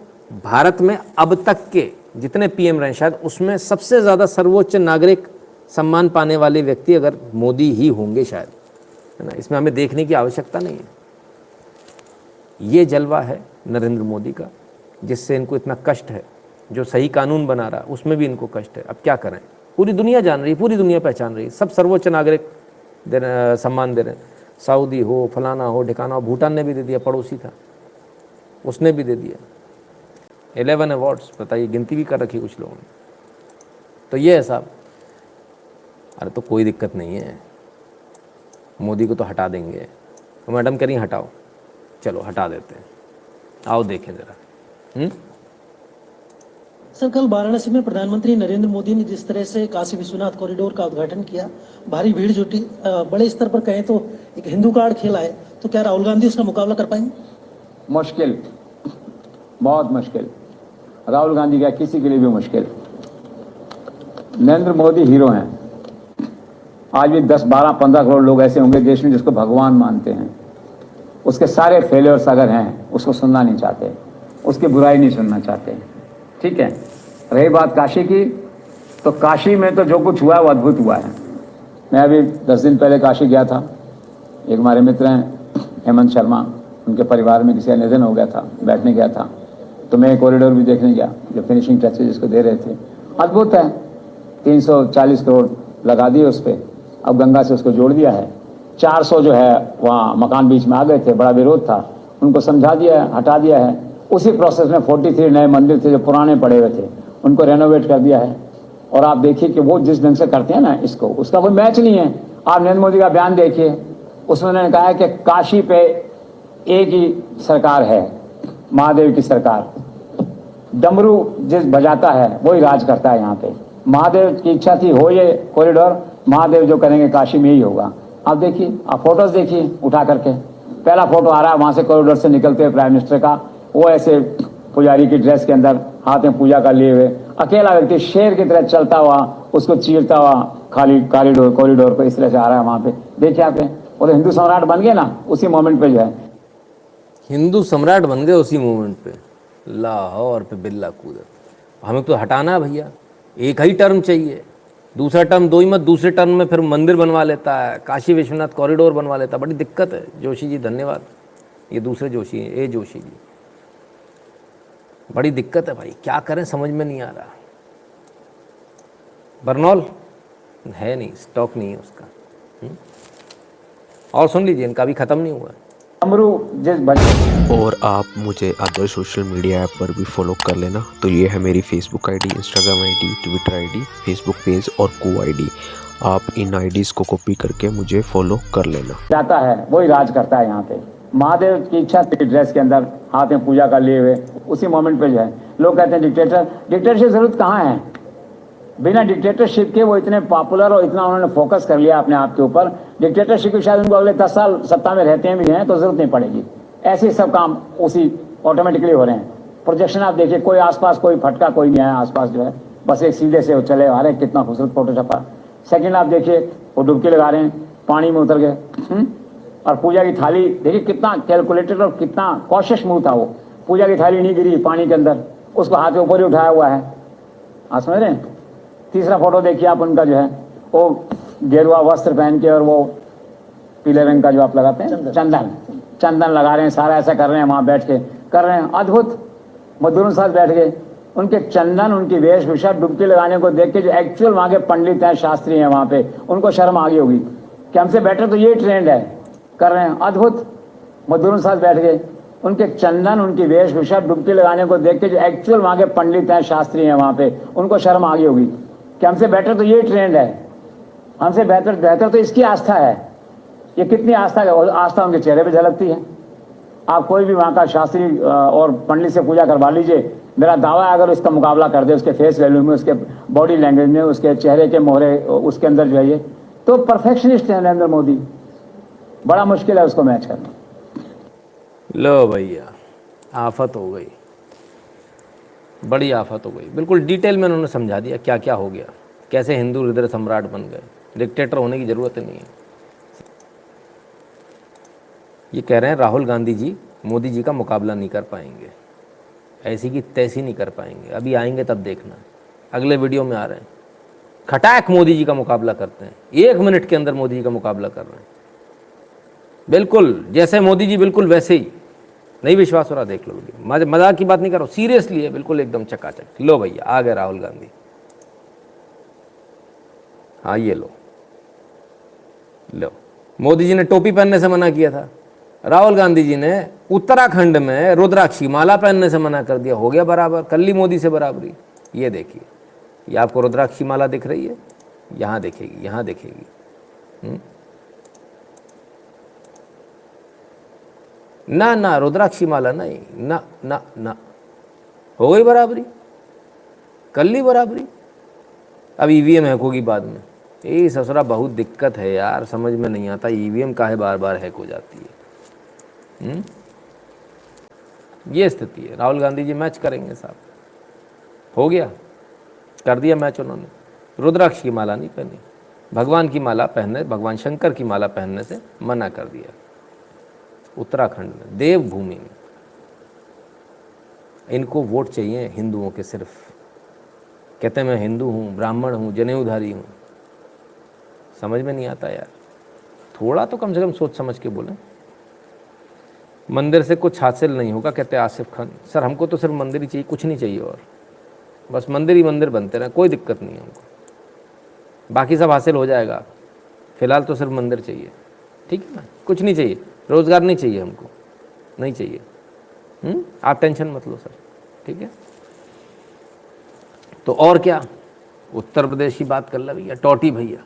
भारत में अब तक के जितने पीएम रहे शायद उसमें सबसे ज़्यादा सर्वोच्च नागरिक सम्मान पाने वाले व्यक्ति अगर मोदी ही होंगे शायद, है ना। इसमें हमें देखने की आवश्यकता नहीं है। ये जलवा है नरेंद्र मोदी का, जिससे इनको इतना कष्ट है। जो सही कानून बना रहा है उसमें भी इनको कष्ट है। अब क्या करें? पूरी दुनिया जान रही है, पूरी दुनिया पहचान रही है, सब सर्वोच्च नागरिक सम्मान दे रहे हैं। सऊदी हो, फलाना हो, ठिकाना हो, भूटान ने भी दे दिया, पड़ोसी था उसने भी दे दिया। 11 अवार्ड्स, बताइए, गिनती भी कर रखी कुछ लोगों ने। तो ये है साहब। अरे तो कोई दिक्कत नहीं है, मोदी को तो हटा देंगे। तो मैडम कह रही हटाओ, चलो हटा देते हैं, आओ देखें ज़रा। सर, कल वाराणसी में प्रधानमंत्री नरेंद्र मोदी ने जिस तरह से काशी विश्वनाथ कॉरिडोर का उद्घाटन किया, भारी भीड़ जुटी, बड़े स्तर पर कहें तो एक हिंदू कार्ड खेला है, तो क्या राहुल गांधी उसका मुकाबला कर पाएंगे? मुश्किल, बहुत मुश्किल। राहुल गांधी क्या, किसी के लिए भी मुश्किल। नरेंद्र मोदी हीरो हैं। आज भी 10, 12, 15 करोड़ लोग ऐसे होंगे देश में जिसको भगवान मानते हैं। उसके सारे फेलियर्स अगर हैं, उसको सुनना नहीं चाहते, उसकी बुराई नहीं सुनना चाहते। ठीक है। रही बात काशी की, तो काशी में तो जो कुछ हुआ है वो अद्भुत हुआ है। मैं अभी 10 दिन पहले काशी गया था। एक हमारे मित्र हैं हेमंत शर्मा, उनके परिवार में किसी का निधन हो गया था, बैठने गया था, तो मैं कॉरिडोर भी देखने गया जो फिनिशिंग टचेज जिसको दे रहे थे। अद्भुत है। 340 करोड़ लगा दिए उस पर, अब गंगा से उसको जोड़ दिया है। 400 जो है वहाँ मकान बीच में आ गए थे, बड़ा विरोध था, उनको समझा दिया है, हटा दिया है। उसी प्रोसेस में 43 नए मंदिर थे जो पुराने पड़े हुए थे, उनको रेनोवेट कर दिया है। और आप देखिए कि वो जिस ढंग से करते हैं ना इसको, उसका कोई मैच नहीं है। आप नरेंद्र मोदी का बयान देखिए, उसमें उन्होंने कहा है कि काशी पे एक ही सरकार है, महादेव की सरकार। डमरू जिस बजाता है वही राज करता है यहाँ पे। महादेव की इच्छा थी हो ये कॉरिडोर, महादेव जो करेंगे काशी में ही होगा। आप देखिए, आप फोटोज देखिए उठा करके। पहला फोटो आ रहा है वहाँ से कॉरिडोर से निकलते हुए प्राइम मिनिस्टर का, वो ऐसे पुजारी की ड्रेस के अंदर हाथ में पूजा का लिए हुए, अकेला व्यक्ति शेर की तरह चलता हुआ, उसको चीरता हुआ खाली कॉरिडोर को, इस तरह से आ रहा है वहाँ पे। देखिए आप, वो तो हिंदू सम्राट बन गए ना उसी मोमेंट पे। जो है हिंदू सम्राट बन गए उसी मोमेंट पे, लाहौर पे बिल्ला कूदा। हमें तो हटाना है भैया, एक ही टर्म चाहिए, दूसरा टर्म दो ही मत। दूसरे टर्म में फिर मंदिर बनवा लेता है, काशी विश्वनाथ कॉरिडोर बनवा लेता है। बड़ी दिक्कत है। जोशी जी धन्यवाद, ये दूसरे जोशी हैं, ए जोशी जी। बड़ी दिक्कत है भाई, क्या करें समझ में नहीं आ रहा। बर्नौल है नहीं, स्टॉक नहीं है उसका। और सुन लीजिए, इनका भी ख़त्म नहीं हुआ। अमरू जिस बच्चे और आप मुझे अदर सोशल मीडिया ऐप पर भी फॉलो कर लेना। तो ये है मेरी Facebook ID, Instagram ID, Twitter ID, Facebook page और को आईडी। आप इन आईडीज़ को कॉपी करके मुझे फॉलो कर लेना। जाता है वही राज करता है यहाँ पे। महादेव की इच्छा थी ड्रेस के अंदर हाथ में पूजा कर लिए हुए, उसी मोमेंट पे जो है लोग कहते हैं डिक्टेटरशिप जरूरत कहाँ है। बिना डिक्टेटरशिप के वो इतने पॉपुलर और इतना उन्होंने फोकस कर लिया अपने आप के ऊपर, डिक्टेटरशिप के शायद उनको अगले 10 साल सत्ता में रहते भी हैं तो जरूरत नहीं पड़ेगी। ऐसे सब काम उसी ऑटोमेटिकली हो रहे हैं। प्रोजेक्शन आप देखिए, कोई आसपास कोई फटका कोई नहीं है आसपास जो है, बस एक सीधे से चले आ रहे, कितना खूबसूरत फोटो छपा। सेकंड आप देखिए वो डुबकी लगा रहे हैं, पानी में उतर गए। और पूजा की थाली देखिए कितना कैलकुलेटेड और कितना कॉशियस मूव था वो। पूजा की थाली नहीं गिरी पानी के अंदर, उसको हाथ के ऊपर ही उठाया हुआ है। आप समझ रहे हैं। तीसरा फोटो देखिए आप उनका जो है, वो गेरुआ वस्त्र पहन के और वो पीले रंग का जो आप लगाते हैं चंदन लगा रहे हैं, सारा ऐसा कर रहे हैं, वहां बैठ के कर रहे हैं। अद्भुत मजदूरों के साथ बैठ गए, उनके चंदन, उनकी वेशभूषा, डुबकी लगाने को देख के जो एक्चुअल वहां के पंडित हैं, शास्त्री हैं वहां पे, उनको शर्म आ गई होगी कि हमसे बेटर तो ये ट्रेंड है, कर रहे हैं। अद्भुत मजदूरों के साथ बैठ गए, उनके चंदन, उनकी वेशभूषा, डुबकी लगाने को देख के जो एक्चुअल वहां के पंडित हैं, शास्त्री हैं वहां पे, उनको शर्म आ गई होगी कि हमसे बेटर तो ये ट्रेंड है, हमसे बेहतर तो इसकी आस्था है। ये कितनी आस्था है, आस्था उनके चेहरे पे झलकती है। आप कोई भी वहाँ का शास्त्री और पंडित से पूजा करवा लीजिए, मेरा दावा है अगर उसका मुकाबला कर दे उसके फेस वैल्यू में, उसके बॉडी लैंग्वेज में, उसके चेहरे के मोहरे उसके अंदर जो है ये, तो परफेक्शनिस्ट है नरेंद्र मोदी। बड़ा मुश्किल है उसको मैच करना। लो भैया, आफत हो गई, बड़ी आफत हो गई। बिल्कुल डिटेल में उन्होंने समझा दिया क्या क्या हो गया, कैसे हिंदू हृदय सम्राट बन गए। डिक्टेटर होने की ज़रूरत नहीं है। ये कह रहे हैं राहुल गांधी जी मोदी जी का मुकाबला नहीं कर पाएंगे, ऐसी की तैसी नहीं कर पाएंगे। अभी आएंगे तब देखना, अगले वीडियो में आ रहे हैं, खटाक मोदी जी का मुकाबला करते हैं, 1 मिनट के अंदर मोदी जी का मुकाबला कर रहे हैं। बिल्कुल जैसे मोदी जी बिल्कुल वैसे ही। नहीं विश्वास हो रहा देख लो वीडियो, मजाक की बात नहीं कर रहा हूँ, सीरियसली है, बिल्कुल एकदम चकाचक। लो भैया आ गए राहुल गांधी। हाँ ये लो मोदी जी ने टोपी पहनने से मना किया था, राहुल गांधी जी ने उत्तराखंड में रुद्राक्षी माला पहनने से मना कर दिया। हो गया बराबर, कर ली मोदी से बराबरी। ये देखिए, ये आपको रुद्राक्षी माला दिख रही है, यहाँ देखेगी, यहाँ देखेगी। ना ना रुद्राक्षी माला नहीं, ना ना ना, हो गई बराबरी, कर ली बराबरी। अब ईवीएम हैक होगी बाद में। ये ससुरा बहुत दिक्कत है यार, समझ में नहीं आता ईवीएम काहे बार बार हैक हो जाती है। ये स्थिति है। राहुल गांधी जी मैच करेंगे साहब, हो गया, कर दिया मैच उन्होंने। रुद्राक्ष की माला नहीं पहनी, भगवान की माला पहनने, भगवान शंकर की माला पहनने से मना कर दिया उत्तराखंड में, देवभूमि में। इनको वोट चाहिए हिंदुओं के सिर्फ। कहते हैं मैं हिंदू हूँ, ब्राह्मण हूँ, जनेऊधारी हूँ। समझ में नहीं आता यार, थोड़ा तो कम से कम सोच समझ के बोलें। मंदिर से कुछ हासिल नहीं होगा, कहते आसिफ खान। सर हमको तो सिर्फ मंदिर ही चाहिए, कुछ नहीं चाहिए और, बस मंदिर ही मंदिर बनते रहे, कोई दिक्कत नहीं है हमको, बाकी सब हासिल हो जाएगा। फिलहाल तो सिर्फ मंदिर चाहिए, ठीक है ना, कुछ नहीं चाहिए, रोज़गार नहीं चाहिए हमको, नहीं चाहिए। आप टेंशन मत लो सर, ठीक है। तो और क्या, उत्तर प्रदेश की बात कर ला भैया, टोटी भैया।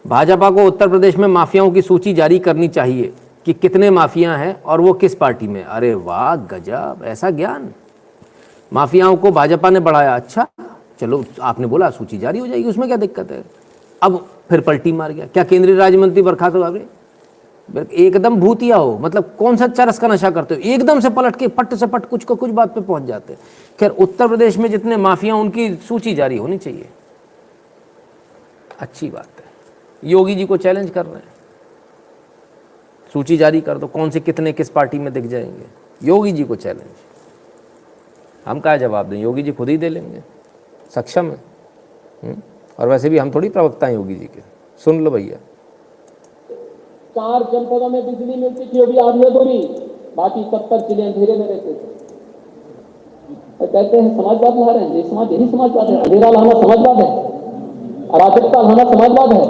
भाजपा को उत्तर प्रदेश में माफियाओं की सूची जारी करनी चाहिए कि कितने माफिया हैं और वो किस पार्टी में। अरे वाह गजब, ऐसा ज्ञान। माफियाओं को भाजपा ने बढ़ाया, अच्छा चलो आपने बोला सूची जारी हो जाएगी, उसमें क्या दिक्कत है। अब फिर पलटी मार गया, क्या केंद्रीय राज्य मंत्री बर्खास्त हो गए। एकदम भूतिया हो, मतलब कौन सा चरस का नशा करते हो, एकदम से पलट के पट से पट कुछ को कुछ बात पे पहुंच जाते हैं। खैर उत्तर प्रदेश में जितने माफिया उनकी सूची जारी होनी चाहिए, अच्छी बात है। योगी जी को चैलेंज कर रहे हैं, सूची जारी कर दो, कौन से कितने किस पार्टी में दिख जाएंगे। योगी जी को चैलेंज, हम क्या जवाब दें, योगी जी खुद ही दे लेंगे, सक्षम है। और वैसे भी हम थोड़ी प्रवक्ता हैं योगी जी के। सुन लो भैया, 4 जनपदों में बिजली मिलती थी, अभी आधी अधूरी, बाकी 70 जिले अंधेरे में रहते थे। और कहते हैं समाजवाद ला रहे हैं, ये समाज यही समाजवाद है, अंधेरा लाना समाजवाद है, अराजकता लाना समाजवाद है,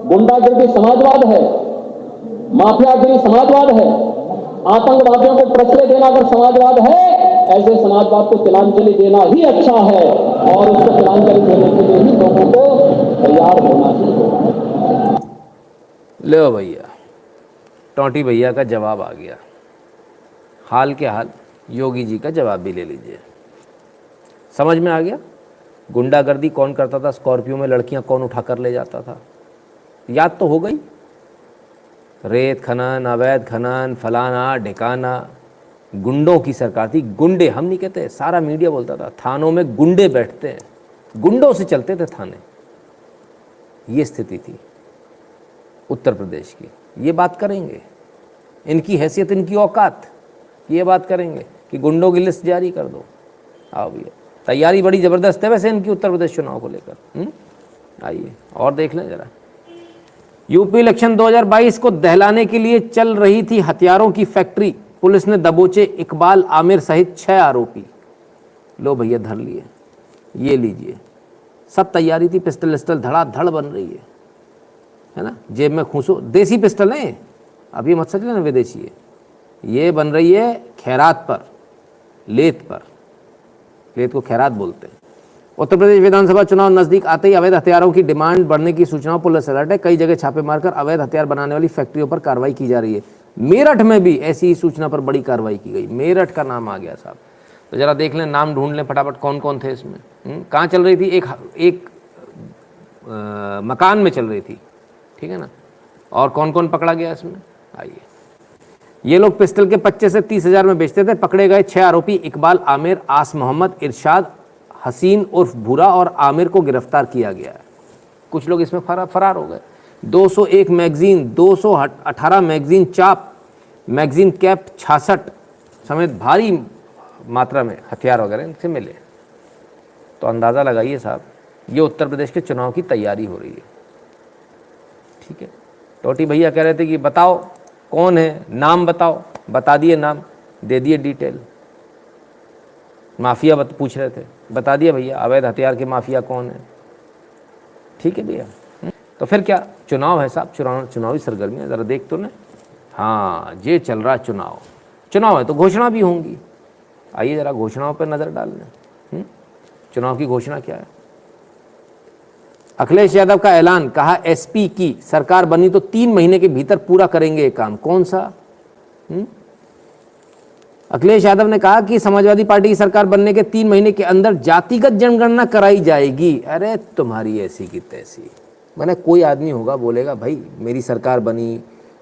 गुंडागर्दी समाजवाद है, माफियागिरी समाजवाद है, आतंकवादियों को प्रश्रय देना अगर समाजवाद है, ऐसे समाजवाद को तिलांजलि देना ही अच्छा है, और उसको तिलांजलि देने के लिए ही लोगों को तैयार होना ही होगा। लो भैया, टोंटी भैया का जवाब आ गया। हाल के हाल योगी जी का जवाब भी ले लीजिए। समझ में आ गया गुंडागर्दी कौन करता था, स्कॉर्पियो में लड़कियां कौन उठाकर ले जाता था। याद तो हो गई। रेत खनन, अवैध खनन, फलाना ढिकाना, गुंडों की सरकार थी। गुंडे हम नहीं कहते, सारा मीडिया बोलता था थानों में गुंडे बैठते हैं, गुंडों से चलते थे थाने। ये स्थिति थी उत्तर प्रदेश की। ये बात करेंगे, इनकी हैसियत, इनकी औकात, ये बात करेंगे कि गुंडों की लिस्ट जारी कर दो। आओ भैया, तैयारी बड़ी ज़बरदस्त है वैसे इनकी उत्तर प्रदेश चुनाव को लेकर। आइए और देख लें जरा। यूपी इलेक्शन 2022 को दहलाने के लिए चल रही थी हथियारों की फैक्ट्री। पुलिस ने दबोचे इकबाल आमिर सहित 6 आरोपी। लो भैया धर लिए, ये लीजिए। सब तैयारी थी, पिस्टल विस्टल धड़ाधड़ बन रही है ना। जेब में खूंसो, देसी पिस्टल है, अभी मत समझ लेना विदेशी है। ये बन रही है खैरात पर, लेत पर। लेत को खैरात बोलते हैं। उत्तर प्रदेश विधानसभा चुनाव नजदीक आते ही अवैध हथियारों की डिमांड बढ़ने की सूचना पुलिस अलर्ट है। कई जगह छापे मारकर अवैध हथियार बनाने वाली फैक्ट्रियों पर कार्रवाई की जा रही है। मेरठ में भी ऐसी ही सूचना पर बड़ी कार्रवाई की गई। मेरठ का नाम आ गया साहब। तो जरा देख लें, नाम ढूंढ लें फटाफट, कौन कौन थे इसमें। कहाँ चल रही थी? एक मकान में चल रही थी, ठीक है ना। और कौन कौन पकड़ा गया इसमें, आइए। ये लोग पिस्टल के 25 से 30 हज़ार में बेचते थे। पकड़े गए 6 आरोपी इकबाल आमिर, आस मोहम्मद, इरशाद, हसीन उर्फ भूरा और आमिर को गिरफ्तार किया गया है। कुछ लोग इसमें फरार हो गए। 201 मैगजीन, 218 मैगजीन चाप, मैगजीन कैप 66 समेत भारी मात्रा में हथियार वगैरह इनसे मिले। तो अंदाज़ा लगाइए साहब, ये उत्तर प्रदेश के चुनाव की तैयारी हो रही है, ठीक है। टोटी भैया कह रहे थे कि बताओ कौन है, नाम बताओ, बता दिए नाम, दे दिए डिटेल। माफिया पूछ रहे थे, बता दिया भैया अवैध हथियार के माफिया कौन है, ठीक है भैया। तो फिर क्या, चुनाव है साहब, चुनावी सरगर्मियाँ ज़रा देख तो ना। हाँ, ये चल रहा चुनाव है तो घोषणा भी होंगी। आइए ज़रा घोषणाओं पर नज़र डाल लें। चुनाव की घोषणा क्या है? अखिलेश यादव का ऐलान, कहा एसपी की सरकार बनी तो 3 महीने के भीतर पूरा करेंगे ये काम। कौन सा? अखिलेश यादव ने कहा कि समाजवादी पार्टी की सरकार बनने के 3 महीने के अंदर जातिगत जनगणना कराई जाएगी। अरे तुम्हारी ऐसी की तैसी। मैंने कोई आदमी होगा बोलेगा भाई मेरी सरकार बनी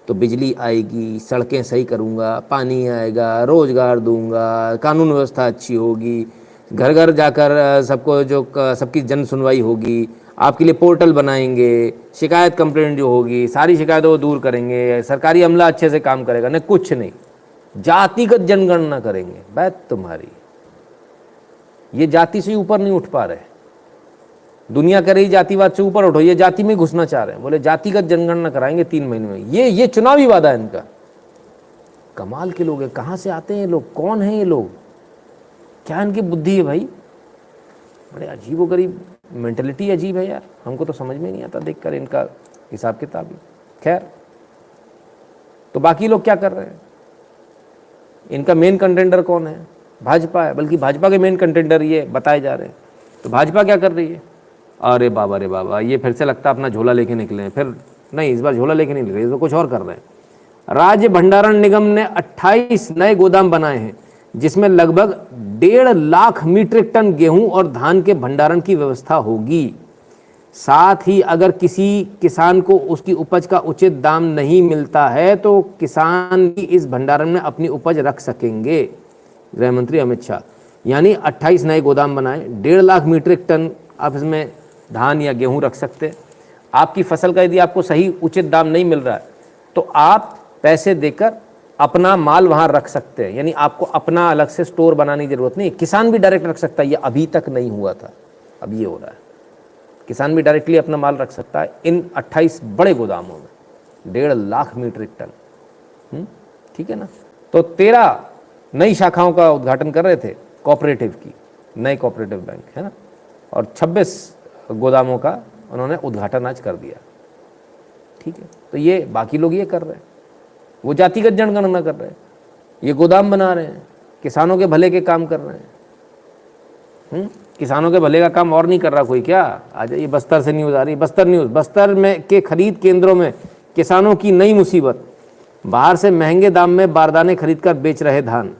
तो बिजली आएगी, सड़कें सही करूंगा, पानी आएगा, रोजगार दूंगा, कानून व्यवस्था अच्छी होगी, घर घर जाकर सबकी जन सुनवाई होगी, आपके लिए पोर्टल बनाएंगे, शिकायत कंप्लेंट जो होगी सारी शिकायतों को दूर करेंगे, सरकारी अमला अच्छे से काम करेगा। नहीं, कुछ नहीं, जातिगत जनगणना करेंगे। बात तुम्हारी, ये जाति से ऊपर नहीं उठ पा रहे। दुनिया कह रही जातिवाद से ऊपर उठो, ये जाति में घुसना चाह रहे हैं। बोले जातिगत जनगणना कराएंगे 3 महीने में। ये चुनावी वादा है इनका। कमाल के लोग हैं। कहाँ से आते हैं ये लोग? कौन है ये लोग? क्या इनकी बुद्धि है भाई? बड़े अजीबोगरीब मेंटलिटी, अजीब है यार। हमको तो समझ में नहीं आता देखकर इनका हिसाब किताब। खैर, तो बाकी लोग क्या कर रहे हैं? इनका मेन कंटेंडर कौन है? भाजपा है। बल्कि भाजपा के मेन कंटेंडर ये बताए जा रहे हैं। तो भाजपा क्या कर रही है? अरे बाबा, ये फिर से लगता है अपना झोला लेके निकले हैं। फिर नहीं, इस बार झोला लेके नहीं निकले, इस बार कुछ और कर रहे हैं। राज्य भंडारण निगम ने 28 नए गोदाम बनाए हैं, जिसमें लगभग 1.5 लाख मीट्रिक टन गेहूं और धान के भंडारण की व्यवस्था होगी। साथ ही अगर किसी किसान को उसकी उपज का उचित दाम नहीं मिलता है तो किसान भी इस भंडारण में अपनी उपज रख सकेंगे। गृह मंत्री अमित शाह। यानी 28 नए गोदाम बनाए, 1.5 लाख मीट्रिक टन आप इसमें धान या गेहूं रख सकते हैं। आपकी फसल का यदि आपको सही उचित दाम नहीं मिल रहा है तो आप पैसे देकर अपना माल वहां रख सकते हैं। यानी आपको अपना अलग से स्टोर बनाने की जरूरत नहीं। किसान भी डायरेक्ट रख सकता है। ये अभी तक नहीं हुआ था, अब ये हो रहा है। किसान भी डायरेक्टली अपना माल रख सकता है इन 28 बड़े गोदामों में, 1.5 लाख मीट्रिक टन। ठीक है ना। तो 13 नई शाखाओं का उद्घाटन कर रहे थे कोऑपरेटिव की, नए कोऑपरेटिव बैंक है ना, और 26 गोदामों का उन्होंने उद्घाटन आज कर दिया। ठीक है, तो ये बाकी लोग ये कर रहे हैं, वो जातिगत जनगणना कर रहे हैं। ये गोदाम बना रहे हैं, किसानों के भले के काम कर रहे हैं। किसानों के भले का काम और नहीं कर रहा कोई क्या? आ जाइए, बस्तर से न्यूज़ आ रही है, बस्तर न्यूज़। बस्तर में के खरीद केंद्रों में किसानों की नई मुसीबत, बाहर से महंगे दाम में बारदाने खरीद कर बेच रहे धान।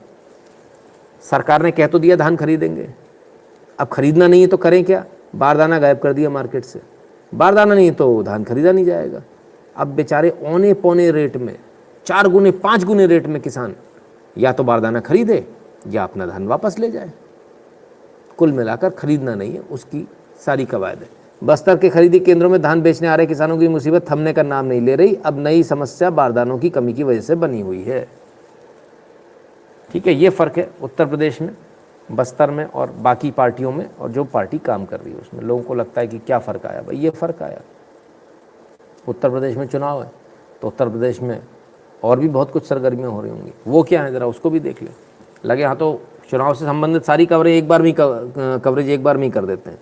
सरकार ने कह तो दिया धान खरीदेंगे, अब खरीदना नहीं है तो करें क्या? बारदाना गायब कर दिया मार्केट से, बारदाना नहीं है तो धान खरीदा नहीं जाएगा। अब बेचारे औने पौने रेट में, 4 गुने 5 गुने रेट में किसान या तो बारदाना खरीदे या अपना धान वापस ले जाए। कुल मिलाकर खरीदना नहीं है, उसकी सारी कवायद है। बस्तर के खरीदी केंद्रों में धान बेचने आ रहे किसानों की मुसीबत थमने का नाम नहीं ले रही। अब नई समस्या बारदानों की कमी की वजह से बनी हुई है। ठीक है, ये फ़र्क है उत्तर प्रदेश में, बस्तर में और बाकी पार्टियों में, और जो पार्टी काम कर रही है उसमें। लोगों को लगता है कि क्या फ़र्क आया? भाई ये फ़र्क आया। उत्तर प्रदेश में चुनाव है तो उत्तर प्रदेश में और भी बहुत कुछ सरगर्मियाँ हो रही होंगी। वो क्या है ज़रा उसको भी देख लें। लगे हाँ तो चुनाव से संबंधित सारी कवरेज एक बार में ही कर देते हैं।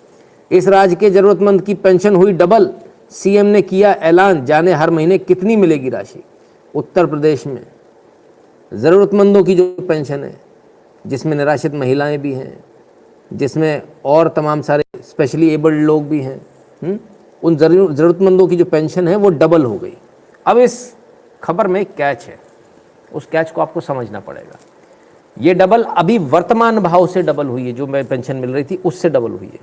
इस राज्य के ज़रूरतमंद की पेंशन हुई डबल, सीएम ने किया ऐलान, जाने हर महीने कितनी मिलेगी राशि। उत्तर प्रदेश में ज़रूरतमंदों की जो पेंशन है, जिसमें निराश्रित महिलाएं भी हैं, जिसमें और तमाम सारे स्पेशली एबल्ड लोग भी हैं, उन ज़रूरतमंदों की जो पेंशन है वो डबल हो गई। अब इस खबर में कैच है, उस कैच को आपको समझना पड़ेगा। ये डबल अभी वर्तमान भाव से डबल हुई है, जो मैं पेंशन मिल रही थी उससे डबल हुई है,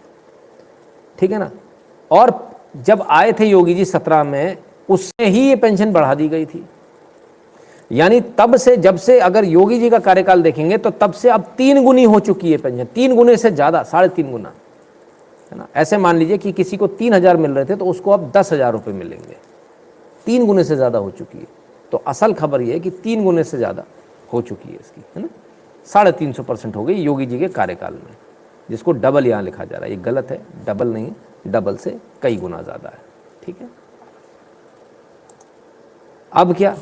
ठीक है ना। और जब आए थे योगी जी 17 में, उससे ही ये पेंशन बढ़ा दी गई थी। यानी तब से, जब से अगर योगी जी का कार्यकाल देखेंगे तो तब से अब 3 गुनी हो चुकी है पेंशन, 3 गुने से ज़्यादा, 3.5 गुना, है ना। ऐसे मान लीजिए कि किसी को 3,000 मिल रहे थे तो उसको अब 10,000 रुपये मिलेंगे, 3 गुने से ज़्यादा हो चुकी है। तो असल खबर ये है कि 3 गुने से ज़्यादा हो चुकी है इसकी, है ना। 350% हो गई योगी जी के कार्यकाल में, जिसको डबल यहाँ लिखा जा रहा है। ये गलत है, डबल नहीं, डबल से कई गुना ज़्यादा है, ठीक है। अब क्या,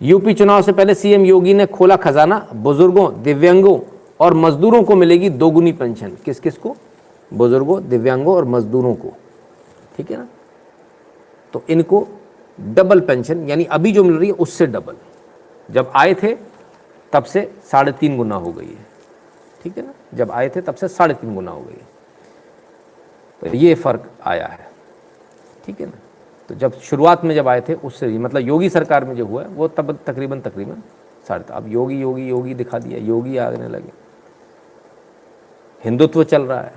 यूपी चुनाव से पहले सीएम योगी ने खोला खजाना, बुजुर्गों, दिव्यांगों और मजदूरों को मिलेगी 2 गुनी पेंशन। किस किस को? बुजुर्गों, दिव्यांगों और मजदूरों को, ठीक है ना। तो इनको डबल पेंशन, यानी अभी जो मिल रही है उससे डबल, जब आए थे तब से 3.5 गुना हो गई है, ठीक है ना। जब आए थे तब से 3.5 गुना हो गई है, तो ये फ़र्क आया है, ठीक है ना। तो जब शुरुआत में जब आए थे उससे भी, मतलब योगी सरकार में जो हुआ है वो तब तकरीबन 3.5। अब योगी योगी योगी दिखा दिया, योगी आने लगे। हिंदुत्व चल रहा है,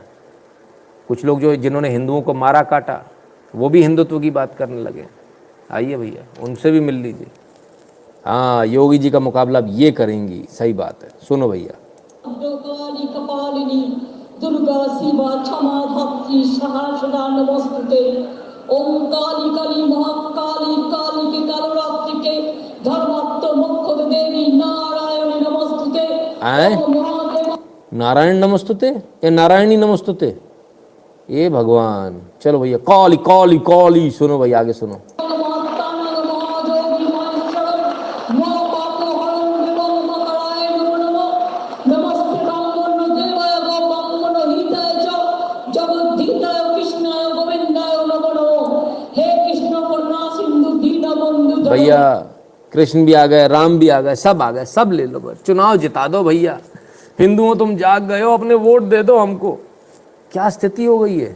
कुछ लोग जो जिन्होंने हिंदुओं को मारा काटा वो भी हिंदुत्व की बात करने लगे। आइए भैया, उनसे भी मिल लीजिए। हाँ, योगी जी का मुकाबला अब ये करेंगी, सही बात है, सुनो भैया। काली कपालिनी दुर्गा शिवा क्षमा भक्ति सहस्रदा नमस्ते। ओम काली काली महाकाली काली के कालरात्रि के धर्मात्म मुख्य देवी नारायणी नमस्ते। नारायण नमस्तुते या नारायणी नमस्तुते? ये भगवान। चलो भैया, काली काली काली, सुनो भैया, आगे सुनो। भैया कृष्ण भी आ गए, राम भी आ गए, सब आ गए, सब ले लो, बस चुनाव जिता दो भैया। हिंदुओं तुम जाग गए हो, अपने वोट दे दो हमको। क्या स्थिति हो गई है,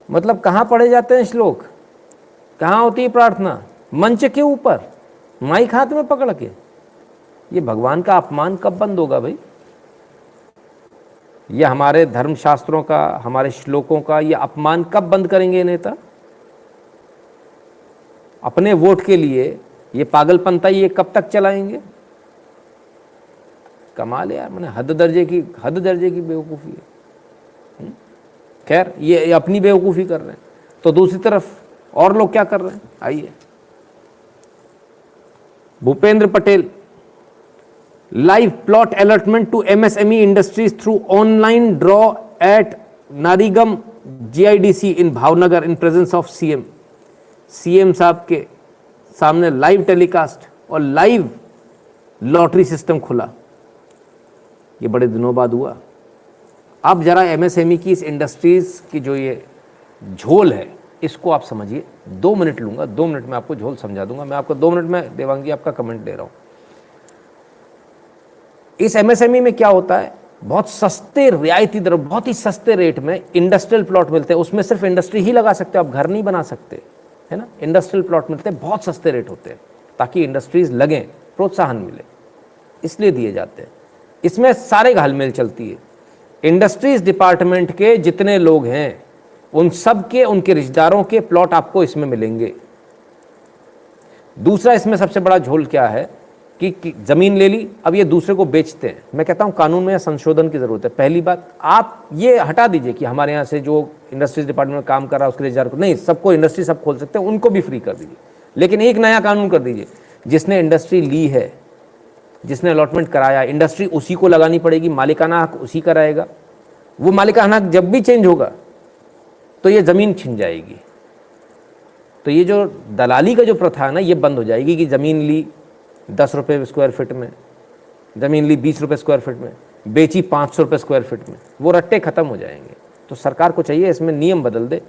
मतलब कहाँ पढ़े जाते हैं श्लोक, कहाँ होती है प्रार्थना? मंच के ऊपर, माइक हाथ में पकड़ के। ये भगवान का अपमान कब बंद होगा भाई? ये हमारे धर्मशास्त्रों का, हमारे श्लोकों का ये अपमान कब बंद करेंगे नेता? अपने वोट के लिए ये पागलपंता ये कब तक चलाएंगे? कमाल है यार, मैंने हद दर्जे की बेवकूफ़ी है। खैर, ये अपनी बेवकूफ़ी कर रहे हैं, तो दूसरी तरफ और लोग क्या कर रहे हैं, आइए। Bhupendra Patel, live plot allotment to MSME industries through online draw at Narigam GIDC in Bhavnagar in presence of CM. CM साहब के सामने लाइव टेलीकास्ट और लाइव लॉटरी सिस्टम खुला। ये बड़े दिनों बाद हुआ। अब जरा एमएसएमई की इस इंडस्ट्रीज की जो ये झोल है इसको आप समझिए। 2 मिनट लूंगा, 2 मिनट में आपको झोल समझा दूंगा। मैं आपको 2 मिनट में देवांगी आपका कमेंट दे रहा हूं। इस एमएसएमई में क्या होता है, बहुत सस्ते रियायती दर, बहुत ही सस्ते रेट में इंडस्ट्रियल प्लॉट मिलते हैं। उसमें सिर्फ इंडस्ट्री ही लगा सकते हो, आप घर नहीं बना सकते, है ना। इंडस्ट्रियल प्लॉट मिलते हैं, बहुत सस्ते रेट होते हैं, ताकि इंडस्ट्रीज लगें, प्रोत्साहन मिले, इसलिए दिए जाते हैं। इसमें सारे घालमेल चलती है। इंडस्ट्रीज डिपार्टमेंट के जितने लोग हैं उन सब के, उनके रिश्तेदारों के प्लॉट आपको इसमें मिलेंगे। दूसरा इसमें सबसे बड़ा झोल क्या है कि जमीन ले ली, अब ये दूसरे को बेचते हैं। मैं कहता हूं कानून में संशोधन की जरूरत है। पहली बात, आप ये हटा दीजिए कि हमारे यहां से जो इंडस्ट्रीज डिपार्टमेंट में काम कर रहा है उसके रिश्तेदार को नहीं, सबको इंडस्ट्री सब खोल सकते हैं, उनको भी फ्री कर दीजिए। लेकिन एक नया कानून कर दीजिए, जिसने इंडस्ट्री ली है, जिसने अलॉटमेंट कराया, इंडस्ट्री उसी को लगानी पड़ेगी, मालिकाना हक उसी का रहेगा। वो मालिकाना हक जब भी चेंज होगा तो ये जमीन छिन जाएगी। तो ये जो दलाली का जो प्रथा है ना, ये बंद हो जाएगी कि जमीन ली 10 रुपये स्क्वायर फीट में, जमीन ली 20 रुपये स्क्वायर फीट में, बेची 500 रुपये स्क्वायर फीट में, वो रट्टे खत्म हो जाएंगे। तो सरकार को चाहिए इसमें नियम बदल दे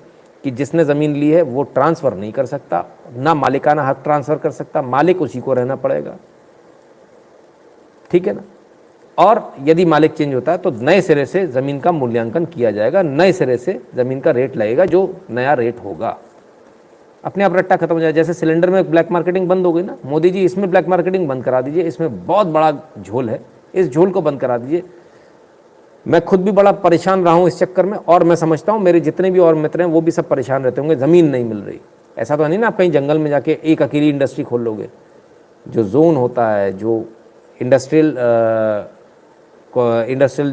कि जिसने ज़मीन ली है वो ट्रांसफ़र नहीं कर सकता, ना मालिकाना हक ट्रांसफ़र कर सकता, मालिक उसी को रहना पड़ेगा, ठीक है ना। और यदि मालिक चेंज होता है तो नए सिरे से ज़मीन का मूल्यांकन किया जाएगा, नए सिरे से ज़मीन का रेट लगेगा, जो नया रेट होगा। अपने आप रट्टा खत्म हो जाए। जैसे सिलेंडर में ब्लैक मार्केटिंग बंद हो गई ना, मोदी जी इसमें ब्लैक मार्केटिंग बंद करा दीजिए। इसमें बहुत बड़ा झोल है, इस झोल को बंद करा दीजिए। मैं खुद भी बड़ा परेशान रहा हूँ इस चक्कर में, और मैं समझता हूँ मेरे जितने भी और मित्र हैं वो भी सब परेशान रहते होंगे, ज़मीन नहीं मिल रही। ऐसा तो नहीं ना आप कहीं जंगल में जाके एक अकेली इंडस्ट्री खोल लोगे। जो जोन होता है, जो इंडस्ट्रियल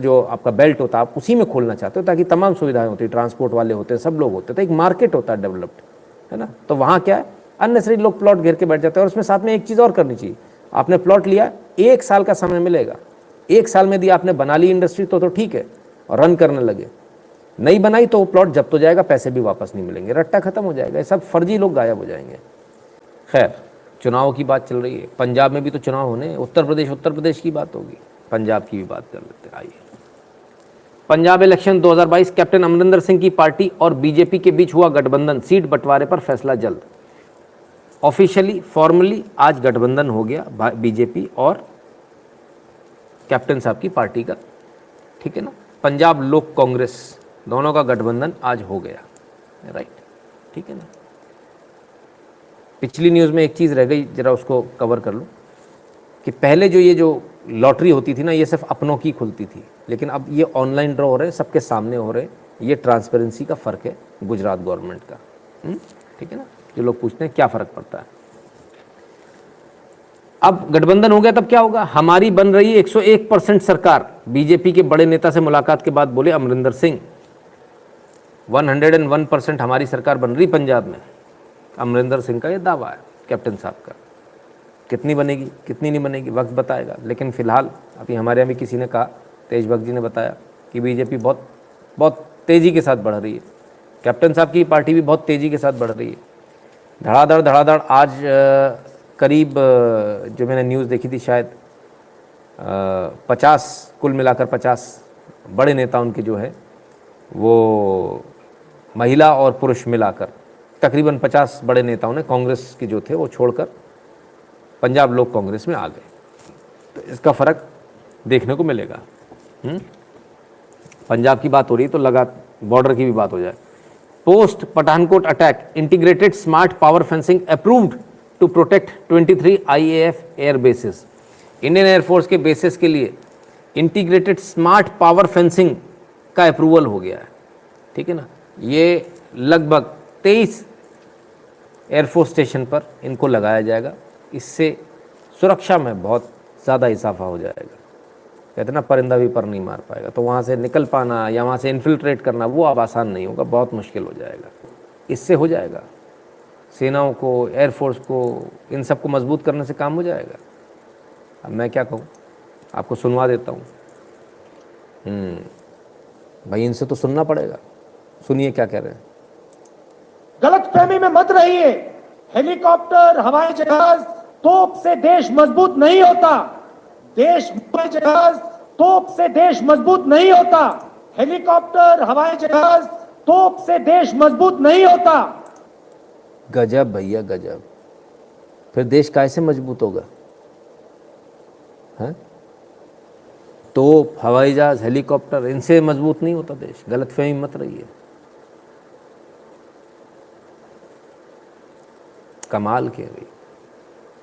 जो आपका बेल्ट होता है, आप उसी में खोलना चाहते हो ताकि तमाम सुविधाएं होती, ट्रांसपोर्ट वाले होते हैं, सब लोग होते हैं, तो एक मार्केट होता है डेवलप्ड, है ना। तो वहाँ क्या है, अननेसेसरी लोग प्लॉट घेर के बैठ जाते हैं। और उसमें साथ में एक चीज़ और करनी चाहिए, आपने प्लॉट लिया, 1 साल का समय मिलेगा। 1 साल में यदि आपने बना ली इंडस्ट्री तो ठीक है, और रन करने लगे। नहीं बनाई तो वो प्लॉट जब्त हो जाएगा, पैसे भी वापस नहीं मिलेंगे, रट्टा खत्म हो जाएगा, ये सब फर्जी लोग गायब हो जाएंगे। खैर, चुनाव की बात चल रही है, पंजाब में भी तो चुनाव होने, उत्तर प्रदेश की बात होगी, पंजाब की भी बात कर लेते हैं। आइए, पंजाब इलेक्शन 2022, कैप्टन अमरिंदर सिंह की पार्टी और बीजेपी के बीच हुआ गठबंधन, सीट बंटवारे पर फैसला जल्द। ऑफिशियली, फॉर्मली आज गठबंधन हो गया बीजेपी और कैप्टन साहब की पार्टी का, ठीक है ना। पंजाब लोक कांग्रेस, दोनों का गठबंधन आज हो गया, राइट, ठीक है ना। पिछली न्यूज़ में एक चीज़ रह गई, जरा उसको कवर कर लूँ कि पहले जो लॉटरी होती थी ना, ये सिर्फ अपनों की खुलती थी, लेकिन अब ये ऑनलाइन ड्रॉ हो रहे हैं, सबके सामने हो रहे हैं। ये ट्रांसपेरेंसी का फ़र्क है गुजरात गवर्नमेंट का, ठीक है ना। जो लोग पूछते हैं क्या फ़र्क पड़ता है, अब गठबंधन हो गया तब क्या होगा, हमारी बन रही है 101% सरकार। बीजेपी के बड़े नेता से मुलाकात के बाद बोले अमरिंदर सिंह, 101% हमारी सरकार बन रही पंजाब में। अमरिंदर सिंह का ये दावा है, कैप्टन साहब का। कितनी बनेगी, कितनी नहीं बनेगी, वक्त बताएगा। लेकिन फिलहाल अभी हमारे यहाँ भी किसी ने कहा, तेज भक्त जी ने बताया कि बीजेपी बहुत तेज़ी के साथ बढ़ रही है, कैप्टन साहब की पार्टी भी बहुत तेज़ी के साथ बढ़ रही है। धड़ाधड़ आज करीब, जो मैंने न्यूज़ देखी थी, शायद 50, कुल मिलाकर 50 बड़े नेता उनके जो है वो महिला और पुरुष मिलाकर तकरीबन 50 बड़े नेताओं ने कांग्रेस के जो थे वो छोड़कर पंजाब लोक कांग्रेस में आ गए। तो इसका फ़र्क देखने को मिलेगा। पंजाब की बात हो रही है तो लगा बॉर्डर की भी बात हो जाए। Post Pathankot attack, integrated smart power fencing approved to protect 23 IAF air bases. Indian air force के बेसिस के लिए इंटीग्रेटेड स्मार्ट पावर फेंसिंग का अप्रूवल हो गया है, ठीक है ना। ये लगभग 23 एयरफोर्स स्टेशन पर इनको लगाया जाएगा। इससे सुरक्षा में बहुत ज़्यादा इजाफा हो जाएगा। कहते ना, परिंदा भी पर नहीं मार पाएगा। तो वहाँ से निकल पाना या वहाँ से इन्फिल्ट्रेट करना वो अब आसान नहीं होगा, बहुत मुश्किल हो जाएगा। इससे हो जाएगा, सेनाओं को, एयरफोर्स को, इन सब को मजबूत करने से काम हो जाएगा। अब मैं क्या कहूँ, आपको सुनवा देता हूँ। भाई इनसे तो सुनना पड़ेगा, सुनिए क्या कह रहे हैं। गलतफहमी में मत रहिए, हेलीकॉप्टर, हवाई जहाज, तोप से देश मजबूत नहीं होता। तोप से देश मजबूत नहीं होता। हेलीकॉप्टर, हवाई जहाज, तोप से देश मजबूत नहीं होता। गजब भैया गजब। फिर देश कैसे मजबूत होगा? हैं? तोप, हवाई जहाज, हेलीकॉप्टर, इनसे मजबूत नहीं होता देश। गलतफहमी मत रही है। कमाल के भाई,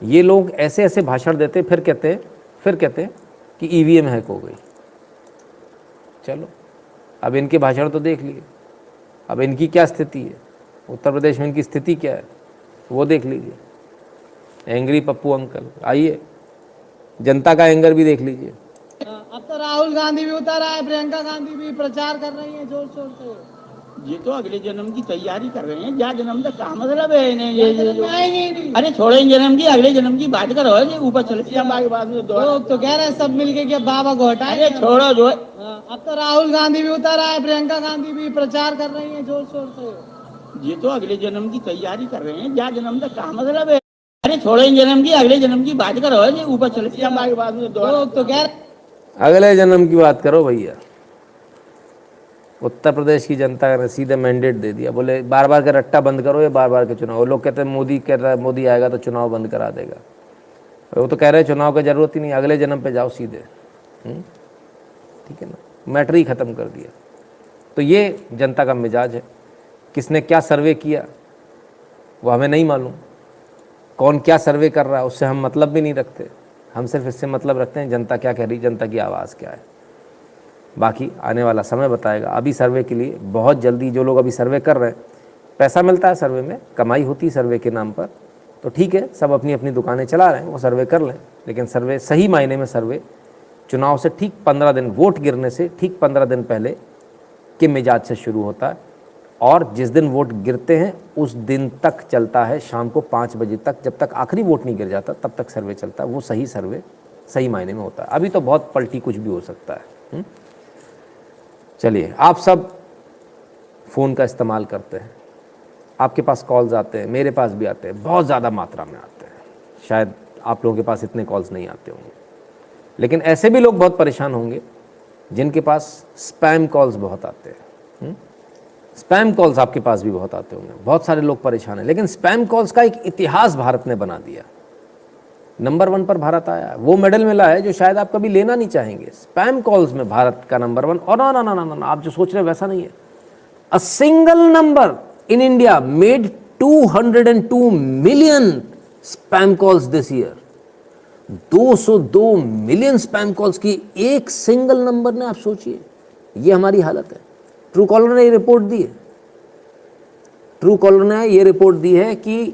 ये लोग ऐसे ऐसे भाषण देते फिर कहते कि ईवीएम हैक हो गई। चलो अब इनके भाषण तो देख लिए, अब इनकी क्या स्थिति है, उत्तर प्रदेश में इनकी स्थिति क्या है वो देख लीजिए। एंग्री पप्पू अंकल, आइए जनता का एंगर भी देख लीजिए। अब तो राहुल गांधी भी उतर आए, प्रियंका गांधी भी प्रचार कर रही हैं जोर शोर से। ये तो अगले जन्म की तैयारी कर रहे हैं। क्या जन्म तक क्या मतलब है इन्हें? ये अरे छोड़ो इन जन्म की, अगले जन्म की बात करो। ये ऊपर चले लोग तो कह रहे हैं सब मिलके कि बाबा को हटाए। छोड़ो जो अब तो राहुल गांधी भी उतर आए, प्रियंका गांधी भी प्रचार कर रही हैं जोर शोर से। ये तो अगले जन्म की तैयारी कर रहे हैं। क्या जन्म तक क्या मतलब है? अरे छोड़ो इन जन्म की, अगले जन्म की बात करो। ये ऊपर चले लोग तो कह रहे अगले जन्म की बात करो भैया। उत्तर प्रदेश की जनता ने सीधे मैंडेट दे दिया, बोले बार बार के रट्टा बंद करो, ये बार बार के चुनाव। लोग कहते हैं मोदी कह रहा है मोदी आएगा तो चुनाव बंद करा देगा। वो तो कह रहे हैं चुनाव की ज़रूरत ही नहीं, अगले जन्म पे जाओ सीधे। ठीक है ना, मैटर ही ख़त्म कर दिया। तो ये जनता का मिजाज है। किसने क्या सर्वे किया वो हमें नहीं मालूम, कौन क्या सर्वे कर रहा है उससे हम मतलब भी नहीं रखते। हम सिर्फ इससे मतलब रखते हैं जनता क्या कह रही, जनता की आवाज़ क्या है। बाकी आने वाला समय बताएगा। अभी सर्वे के लिए बहुत जल्दी जो लोग अभी सर्वे कर रहे हैं, पैसा मिलता है सर्वे में, कमाई होती है सर्वे के नाम पर, तो ठीक है, सब अपनी अपनी दुकानें चला रहे हैं, वो सर्वे कर लें। लेकिन सर्वे सही मायने में सर्वे चुनाव से ठीक 15 दिन, वोट गिरने से ठीक 15 दिन पहले के मिजाज से शुरू होता है और जिस दिन वोट गिरते हैं उस दिन तक चलता है, शाम को 5 बजे तक, जब तक आखिरी वोट नहीं गिर जाता तब तक सर्वे चलता है। वो सही सर्वे सही मायने में होता है। अभी तो बहुत पलटी कुछ भी हो सकता है। चलिए, आप सब फ़ोन का इस्तेमाल करते हैं, आपके पास कॉल्स आते हैं, मेरे पास भी आते हैं, बहुत ज़्यादा मात्रा में आते हैं। शायद आप लोगों के पास इतने कॉल्स नहीं आते होंगे, लेकिन ऐसे भी लोग बहुत परेशान होंगे जिनके पास स्पैम कॉल्स बहुत आते हैं। स्पैम कॉल्स आपके पास भी बहुत आते होंगे, बहुत सारे लोग परेशान हैं। लेकिन स्पैम कॉल्स का एक इतिहास भारत ने बना दिया। नंबर 1 पर भारत आया, वो मेडल मिला है जो शायद आप कभी लेना नहीं चाहेंगे। स्पैम कॉल्स में भारत का नंबर 1। और ना, आप जो सोच रहे हैं वैसा नहीं है। A single number in India made 202 million spam calls this year. 202 million spam calls की एक सिंगल नंबर ने, आप सोचिए, ये हमारी हालत है। ट्रू कॉलर ने ये रिपोर्ट दी है, ट्रू कॉलर ने ये रिपोर्ट दी है कि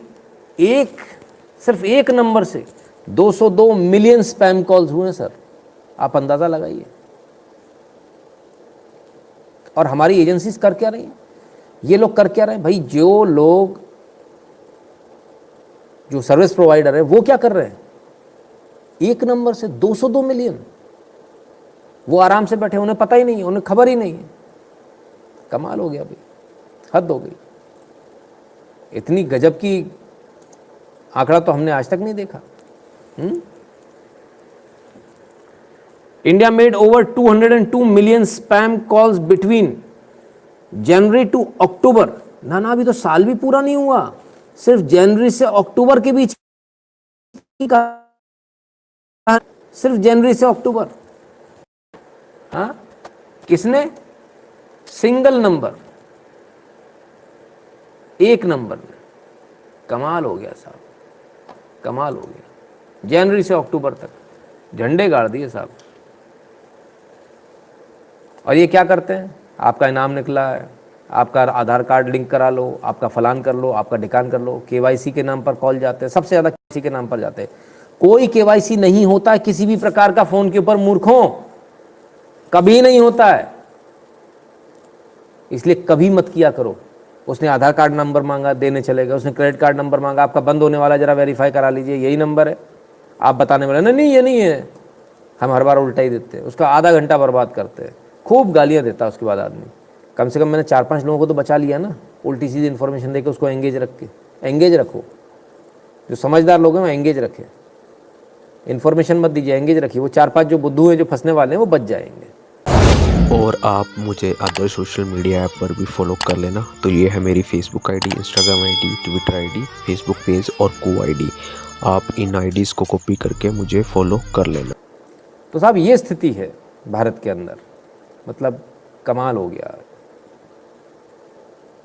सिर्फ एक नंबर से 202 मिलियन स्पैम कॉल्स हुए सर। आप अंदाजा लगाइए। और हमारी एजेंसीज कर क्या रही हैं? ये लोग कर क्या रहे हैं भाई? जो लोग, जो सर्विस प्रोवाइडर है, वो क्या कर रहे हैं? एक नंबर से 202 मिलियन, वो आराम से बैठे, उन्हें पता ही नहीं है, उन्हें खबर ही नहीं है। कमाल हो गया भाई, हद हो गई। इतनी गजब की आंकड़ा तो हमने आज तक नहीं देखा। India made over 202 million spam calls between January to October. ना, अभी तो साल भी पूरा नहीं हुआ, सिर्फ जनवरी से अक्टूबर के बीच, सिर्फ जनवरी से अक्टूबर। हाँ, किसने? सिंगल नंबर, एक नंबर में। कमाल हो गया साहब, कमाल हो गया। जनवरी से अक्टूबर तक झंडे गाड़ दिए साहब। और ये क्या करते हैं? आपका इनाम निकला है, आपका आधार कार्ड लिंक करा लो, आपका फलान कर लो, आपका ढिकान कर लो। केवाईसी के नाम पर कॉल जाते हैं, सबसे ज़्यादा केवाईसी के नाम पर जाते हैं। कोई केवाईसी नहीं होता है किसी भी प्रकार का फ़ोन के ऊपर, मूर्खों, कभी नहीं होता है। इसलिए कभी मत किया करो। उसने आधार कार्ड नंबर मांगा, देने चले गए। उसने क्रेडिट कार्ड नंबर मांगा, आपका बंद होने वाला, जरा वेरीफाई करा लीजिए, यही नंबर है। आप बताने वाले नहीं ये नहीं है, हम हर बार उल्टा ही देते हैं। उसका आधा घंटा बर्बाद करते हैं, खूब गालियाँ देता है उसके बाद आदमी। कम से कम मैंने 4-5 लोगों को तो बचा लिया ना, उल्टी सीधी इन्फॉर्मेशन देकर उसको एंगेज रख के। एंगेज रखो, जो समझदार लोग हैं वो एंगेज रखें, इन्फॉर्मेशन मत दीजिए, एंगेज रखिए। वो 4-5 जो बुद्धू हैं, जो फंसने वाले हैं, वो बच जाएंगे। और आप मुझे अदर सोशल मीडिया ऐप पर भी फॉलो कर लेना। तो ये है मेरी Facebook ID, Instagram ID, Twitter ID, Facebook page और को आईडी। आप इन आईडीज़ को कॉपी करके मुझे फॉलो कर लेना। तो साहब ये स्थिति है भारत के अंदर, मतलब कमाल हो गया।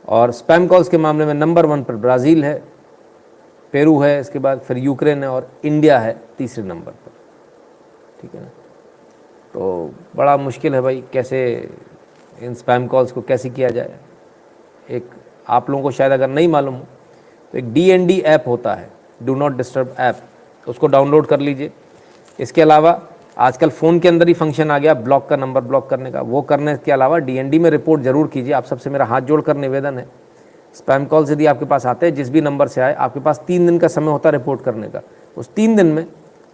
और स्पैम कॉल्स के मामले में नंबर 1 पर ब्राज़ील है, पेरू है, इसके बाद फिर यूक्रेन है और इंडिया है तीसरे नंबर पर। ठीक है ना। तो बड़ा मुश्किल है भाई, कैसे इन स्पैम कॉल्स को कैसे किया जाए। एक आप लोगों को शायद अगर नहीं मालूम हो तो एक DND ऐप होता है, डू नॉट डिस्टर्ब ऐप, तो उसको डाउनलोड कर लीजिए। इसके अलावा आजकल फ़ोन के अंदर ही फंक्शन आ गया ब्लॉक का, नंबर ब्लॉक करने का। वो करने के अलावा DND में रिपोर्ट ज़रूर कीजिए। आप सबसे मेरा हाथ जोड़कर निवेदन है, स्पैम कॉल्स यदि आपके पास आते हैं, जिस भी नंबर से आए, आपके पास 3 दिन का समय होता है रिपोर्ट करने का। उस 3 दिन में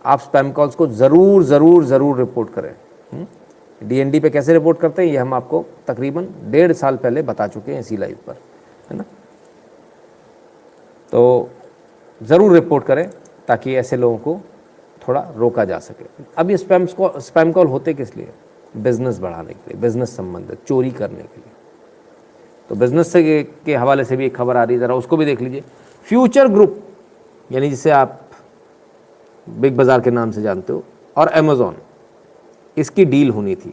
आप स्पैम कॉल्स को ज़रूर रिपोर्ट करें। DND पे कैसे रिपोर्ट करते हैं ये हम आपको तकरीबन 1.5 साल पहले बता चुके हैं इसी लाइव पर, है ना। तो ज़रूर रिपोर्ट करें ताकि ऐसे लोगों को थोड़ा रोका जा सके। अब ये स्पैम कॉल होते किस लिए? बिज़नेस बढ़ाने के लिए, बिज़नेस संबंधित, चोरी करने के लिए। तो बिज़नेस से के हवाले से भी एक खबर आ रही है, ज़रा उसको भी देख लीजिए। फ्यूचर ग्रुप, यानी जिसे आप बिग बाज़ार के नाम से जानते हो, और अमेज़ॉन, इसकी डील होनी थी।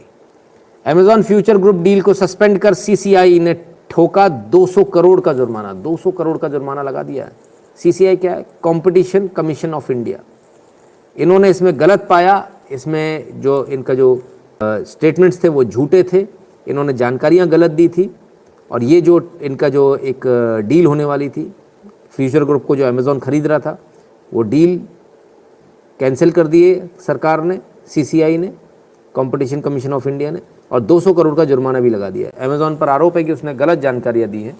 अमेज़ॉन फ्यूचर ग्रुप डील को सस्पेंड कर CCI ने ठोका 200 करोड़ का जुर्माना। 200 करोड़ का जुर्माना लगा दिया है। CCI क्या है? Competition commission of India. इन्होंने इसमें गलत पाया, इसमें जो इनका जो स्टेटमेंट्स थे वो झूठे थे, इन्होंने जानकारियां गलत दी थी, और ये जो इनका जो एक डील होने वाली थी फ्यूचर ग्रुप को, जो अमेज़ॉन ख़रीद रहा था, वो डील कैंसिल कर दिए सरकार ने, CCI ने, कंपटीशन कमीशन ऑफ इंडिया ने, और 200 करोड़ का जुर्माना भी लगा दिया। अमेज़ॉन पर आरोप है कि उसने गलत जानकारियाँ दी हैं।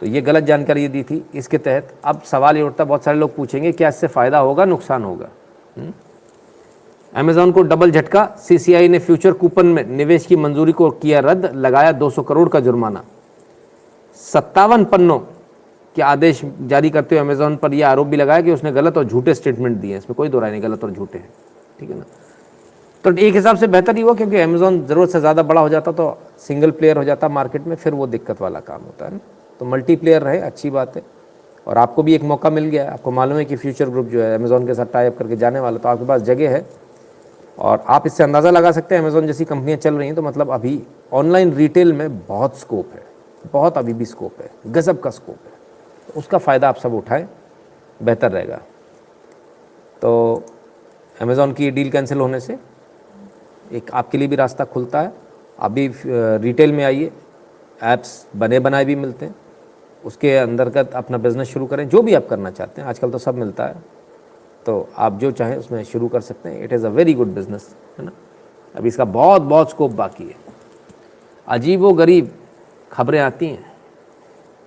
तो ये गलत जानकारी दी थी, इसके तहत अब सवाल ये उठता, बहुत सारे लोग पूछेंगे क्या इससे फ़ायदा होगा, नुकसान होगा? अमेज़ॉन को डबल झटका, CCI ने फ्यूचर कूपन में निवेश की मंजूरी को किया रद्द, लगाया 200 करोड़ का जुर्माना। 57 पन्नों के आदेश जारी करते हुए अमेज़ॉन पर यह आरोप भी लगाया कि उसने गलत और झूठे स्टेटमेंट दिए हैं। इसमें कोई दो राय नहीं, गलत और झूठे हैं। ठीक है ना। तो एक हिसाब से बेहतर ही हुआ, क्योंकि अमेज़ॉन ज़रूरत से ज़्यादा बड़ा हो जाता तो सिंगल प्लेयर हो जाता मार्केट में, फिर वो दिक्कत वाला काम होता है ना। तो मल्टी प्लेयर रहे, अच्छी बात है। और आपको भी एक मौका मिल गया है। आपको मालूम है कि फ्यूचर ग्रुप जो है अमेज़ॉन के साथ टाई अप करके जाने वाला, तो आपके पास जगह है। और आप इससे अंदाज़ा लगा सकते हैं अमेज़ॉन जैसी कंपनियां चल रही हैं, तो मतलब अभी ऑनलाइन रिटेल में बहुत स्कोप है, बहुत अभी भी स्कोप है, गज़ब का स्कोप है। तो उसका फ़ायदा आप सब उठाएं, बेहतर रहेगा। तो अमेज़ॉन की डील कैंसिल होने से एक आपके लिए भी रास्ता खुलता है। आप भी रिटेल में आइए, ऐप्स बने बनाए भी मिलते हैं, उसके अंतर्गत अपना बिज़नेस शुरू करें। जो भी आप करना चाहते हैं, आजकल तो सब मिलता है, तो आप जो चाहें उसमें शुरू कर सकते हैं। It is a very good business, है ना। अभी इसका बहुत बहुत स्कोप बाकी है। अजीब व गरीब खबरें आती हैं।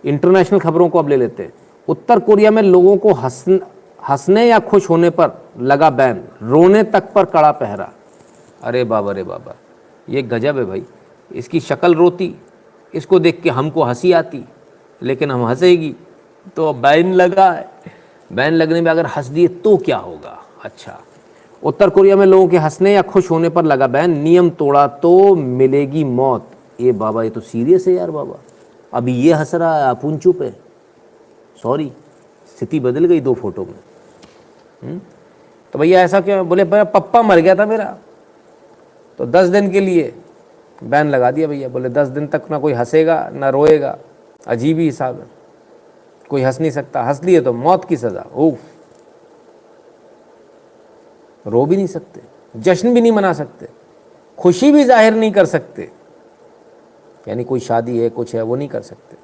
इंटरनेशनल खबरों को अब ले लेते हैं। उत्तर कोरिया में लोगों को हंसने या खुश होने पर लगा बैन, रोने तक पर कड़ा पहरा। अरे बाबा रे बाबा, ये गजब है भाई। इसकी शक्ल रोती, इसको देख के हमको हंसी आती, लेकिन हम हंसेगी तो बैन लगा है। बैन लगने में अगर हंस दिए तो क्या होगा? अच्छा, उत्तर कोरिया में लोगों के हंसने या खुश होने पर लगा बैन, नियम तोड़ा तो मिलेगी मौत। ये बाबा, ये तो सीरियस है यार बाबा। अभी ये हंस रहा है, अपुन चुप है। सॉरी, स्थिति बदल गई 2 फोटो में। तो भैया ऐसा क्यों? बोले पप्पा मर गया था मेरा, तो 10 दिन के लिए बैन लगा दिया भैया। बोले 10 दिन तक ना कोई हंसेगा ना रोएगा। अजीब ही हिसाब है, कोई हंस नहीं सकता, हंस लिए तो मौत की सज़ा। ओह, रो भी नहीं सकते, जश्न भी नहीं मना सकते, खुशी भी जाहिर नहीं कर सकते, यानी कोई शादी है कुछ है वो नहीं कर सकते।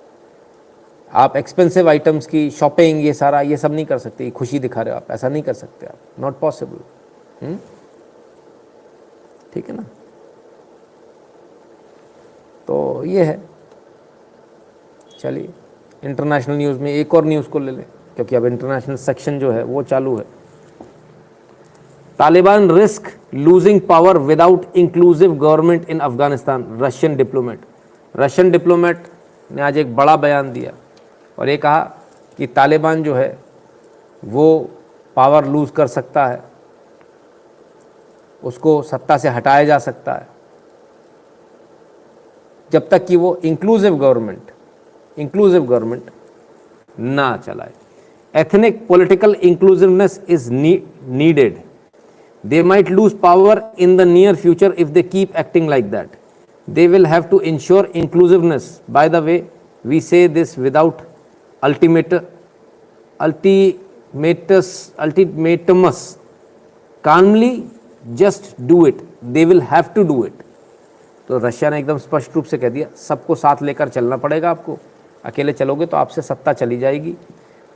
आप एक्सपेंसिव आइटम्स की शॉपिंग, ये सारा ये सब नहीं कर सकते। खुशी दिखा रहे हो आप, ऐसा नहीं कर सकते आप, नॉट पॉसिबल। ठीक है ना। तो ये है। चलिए, इंटरनेशनल न्यूज़ में एक और न्यूज़ को ले लें, क्योंकि अब इंटरनेशनल सेक्शन जो है वो चालू है। Taliban risk losing power without inclusive government in Afghanistan, Russian diplomat ने आज एक बड़ा बयान दिया और ये कहा कि तालिबान जो है वो पावर लूज़ कर सकता है, उसको सत्ता से हटाया जा सकता है जब तक कि वो इंक्लूसिव गवर्नमेंट ना चलाए। Ethnic political inclusiveness is needed. They might lose power in the near future if they keep acting like that. They will have to ensure inclusiveness. By the way, we say this without ultimatums. Calmly, just do it. They will have to do it. तो रशिया ने एकदम स्पष्ट रूप से कह दिया, सबको साथ लेकर चलना पड़ेगा आपको। अकेले चलोगे तो आपसे सत्ता चली जाएगी,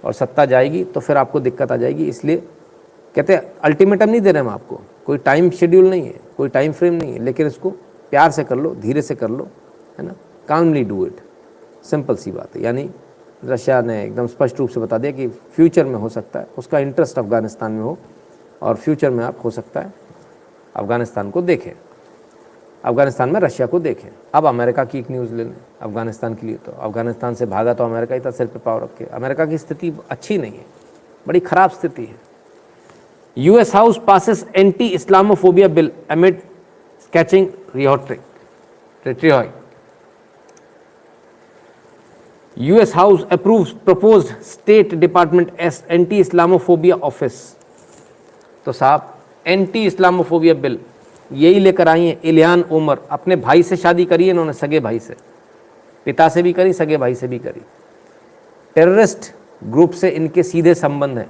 और सत्ता जाएगी तो फिर आपको दिक्कत आ जाएगी। इसलिए कहते हैं अल्टीमेटम नहीं दे रहे हम आपको, कोई टाइम शेड्यूल नहीं है, कोई टाइम फ्रेम नहीं है, लेकिन इसको प्यार से कर लो, धीरे से कर लो, है ना, कामली डू इट। सिंपल सी बात है। यानी रशिया ने एकदम स्पष्ट रूप से बता दिया कि फ्यूचर में हो सकता है उसका इंटरेस्ट अफगानिस्तान में हो, और फ्यूचर में आप हो सकता है अफगानिस्तान को देखें, अफगानिस्तान में रशिया को देखें। अब अमेरिका की एक न्यूज़ ले लें अफगानिस्तान के लिए। तो अफगानिस्तान से भागा तो अमेरिका ही था सिर पे पाँव रख के। अमेरिका की स्थिति अच्छी नहीं है, बड़ी ख़राब स्थिति है। US House passes anti-Islamophobia bill amid catching rhetoric. US House approves proposed State Department as anti-Islamophobia office. तो साहब एंटी-इस्लामोफोबिया बिल यही लेकर आई हैं इलियान उमर। अपने भाई से शादी करी है इन्होंने, सगे भाई से, पिता से भी करी, सगे भाई से भी करी। टेररिस्ट ग्रुप से इनके सीधे संबंध हैं,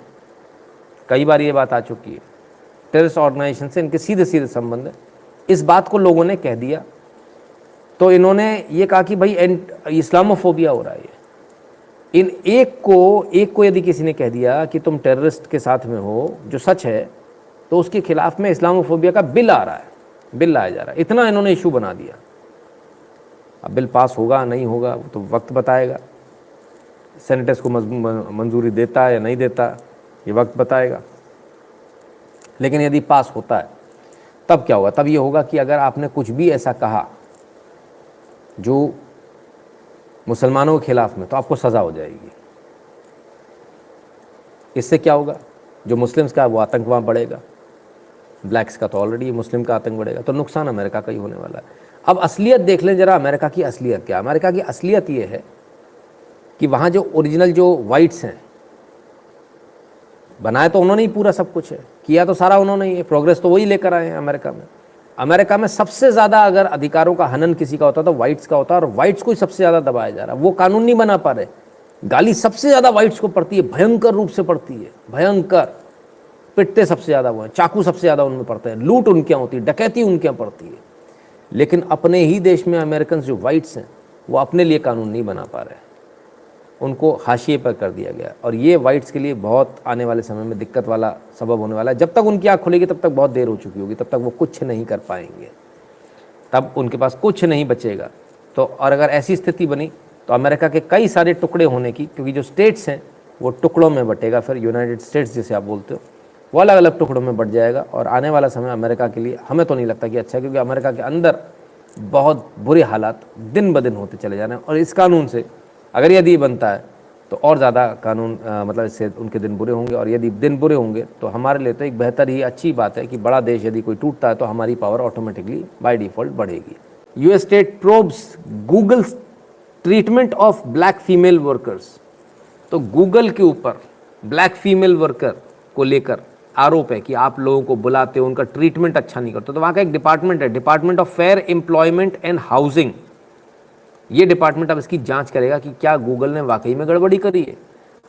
कई बार ये बात आ चुकी है। टेररिस्ट ऑर्गेनाइजेशन से इनके सीधे सीधे संबंध है। इस बात को लोगों ने कह दिया तो इन्होंने ये कहा कि भाई इस्लामोफोबिया हो रहा है। इन एक को यदि किसी ने कह दिया कि तुम टेररिस्ट के साथ में हो, जो सच है, तो उसके खिलाफ में इस्लामोफोबिया का बिल आ रहा है, बिल लाया जा रहा है। इतना इन्होंने इशू बना दिया। अब बिल पास होगा नहीं होगा वो तो वक्त बताएगा, सेनेटर्स को मंजूरी देता है या नहीं देता ये वक्त बताएगा। लेकिन यदि पास होता है तब क्या होगा? तब ये होगा कि अगर आपने कुछ भी ऐसा कहा जो मुसलमानों के खिलाफ में, तो आपको सज़ा हो जाएगी। इससे क्या होगा? जो मुस्लिम्स का वो आतंक वहाँ बढ़ेगा, ब्लैक्स का तो ऑलरेडी मुस्लिम का आतंक बढ़ेगा, तो नुकसान अमेरिका का ही होने वाला है। अब असलियत देख लें जरा, अमेरिका की असलियत क्या? अमेरिका की असलियत ये है कि वहाँ जो ओरिजिनल जो वाइट्स हैं, बनाया तो उन्होंने ही पूरा सब कुछ है, किया तो सारा उन्होंने ही है, प्रोग्रेस तो वही लेकर आए हैं अमेरिका में। अमेरिका में सबसे ज़्यादा अगर अधिकारों का हनन किसी का होता तो वाइट्स का होता, और वाइट्स को ही सबसे ज़्यादा दबाया जा रहा है। वो कानून नहीं बना पा रहे, गाली सबसे ज़्यादा वाइट्स को पड़ती है, भयंकर रूप से पड़ती है, भयंकर। पिटते सबसे ज़्यादा वो हैं, चाकू सबसे ज़्यादा उनमें पड़ते हैं, लूट उनके यहाँ होती है, डकैती उनके यहाँ पड़ती है। लेकिन अपने ही देश में अमेरिकन जो वाइट्स हैं वो अपने लिए कानून नहीं बना पा रहे, उनको हाशिए पर कर दिया गया। और ये वाइट्स के लिए बहुत आने वाले समय में दिक्कत वाला सबब होने वाला है। जब तक उनकी आँख खुलेगी तब तक बहुत देर हो चुकी होगी, तब तक वो कुछ नहीं कर पाएंगे, तब उनके पास कुछ नहीं बचेगा। तो और अगर ऐसी स्थिति बनी तो अमेरिका के कई सारे टुकड़े होने की, क्योंकि जो स्टेट्स हैं वो टुकड़ों में बटेगा, फिर यूनाइटेड स्टेट्स जिसे आप बोलते हो वो अलग अलग टुकड़ों में बट जाएगा। और आने वाला समय अमेरिका के लिए हमें तो नहीं लगता कि अच्छा, क्योंकि अमेरिका के अंदर बहुत बुरे हालात दिन ब दिन होते चले जा रहे हैं। और इस कानून से अगर यदि ये बनता है तो और ज़्यादा कानून मतलब इससे उनके दिन बुरे होंगे, और यदि दिन बुरे होंगे तो हमारे लिए तो एक बेहतर ही अच्छी बात है कि बड़ा देश यदि कोई टूटता है तो हमारी पावर ऑटोमेटिकली बाय डिफ़ॉल्ट बढ़ेगी। US state probes Google's treatment of black female workers. तो गूगल के ऊपर ब्लैक फीमेल वर्कर को लेकर आरोप है कि आप लोगों को बुलाते हो, उनका ट्रीटमेंट अच्छा नहीं करते। तो वहाँ का एक डिपार्टमेंट है, department of fair employment and housing. ये डिपार्टमेंट अब इसकी जांच करेगा कि क्या गूगल ने वाकई में गड़बड़ी करी है,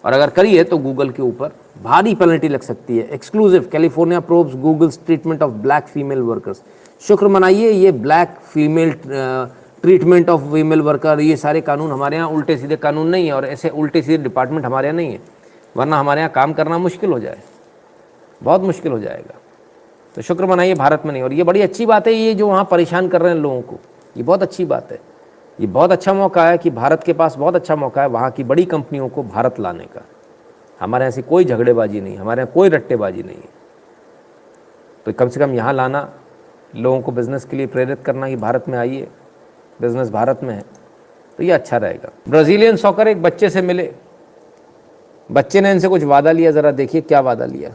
और अगर करी है तो गूगल के ऊपर भारी पेनल्टी लग सकती है। Exclusive, California probes Google's treatment of black female workers. शुक्र मनाइए ये black female treatment of female worker, ये सारे कानून हमारे यहाँ उल्टे सीधे कानून नहीं है, और ऐसे उल्टे सीधे डिपार्टमेंट हमारे यहाँ नहीं है, वरना हमारे यहाँ काम करना मुश्किल हो जाए, बहुत मुश्किल हो जाएगा। तो शुक्र मनाइए भारत में नहीं। और ये बड़ी अच्छी बात है, ये जो वहाँ परेशान कर रहे हैं लोगों को, ये बहुत अच्छी बात है। ये बहुत अच्छा मौका है कि भारत के पास बहुत अच्छा मौका है वहाँ की बड़ी कंपनियों को भारत लाने का। हमारे यहाँ से कोई झगड़ेबाजी नहीं, हमारे यहाँ कोई रट्टेबाजी नहीं है। तो कम से कम यहाँ लाना, लोगों को बिज़नेस के लिए प्रेरित करना कि भारत में आइए, बिज़नेस भारत में है, तो ये अच्छा रहेगा। ब्राज़ीलियन सॉकर एक बच्चे से मिले, बच्चे ने इनसे कुछ वादा लिया, ज़रा देखिए क्या वादा लिया।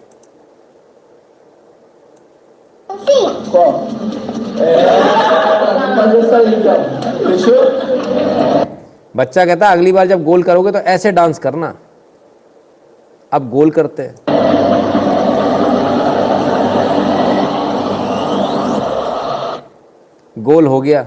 बच्चा कहता है अगली बार जब गोल करोगे तो ऐसे डांस करना। अब गोल करते हैं। गोल हो गया।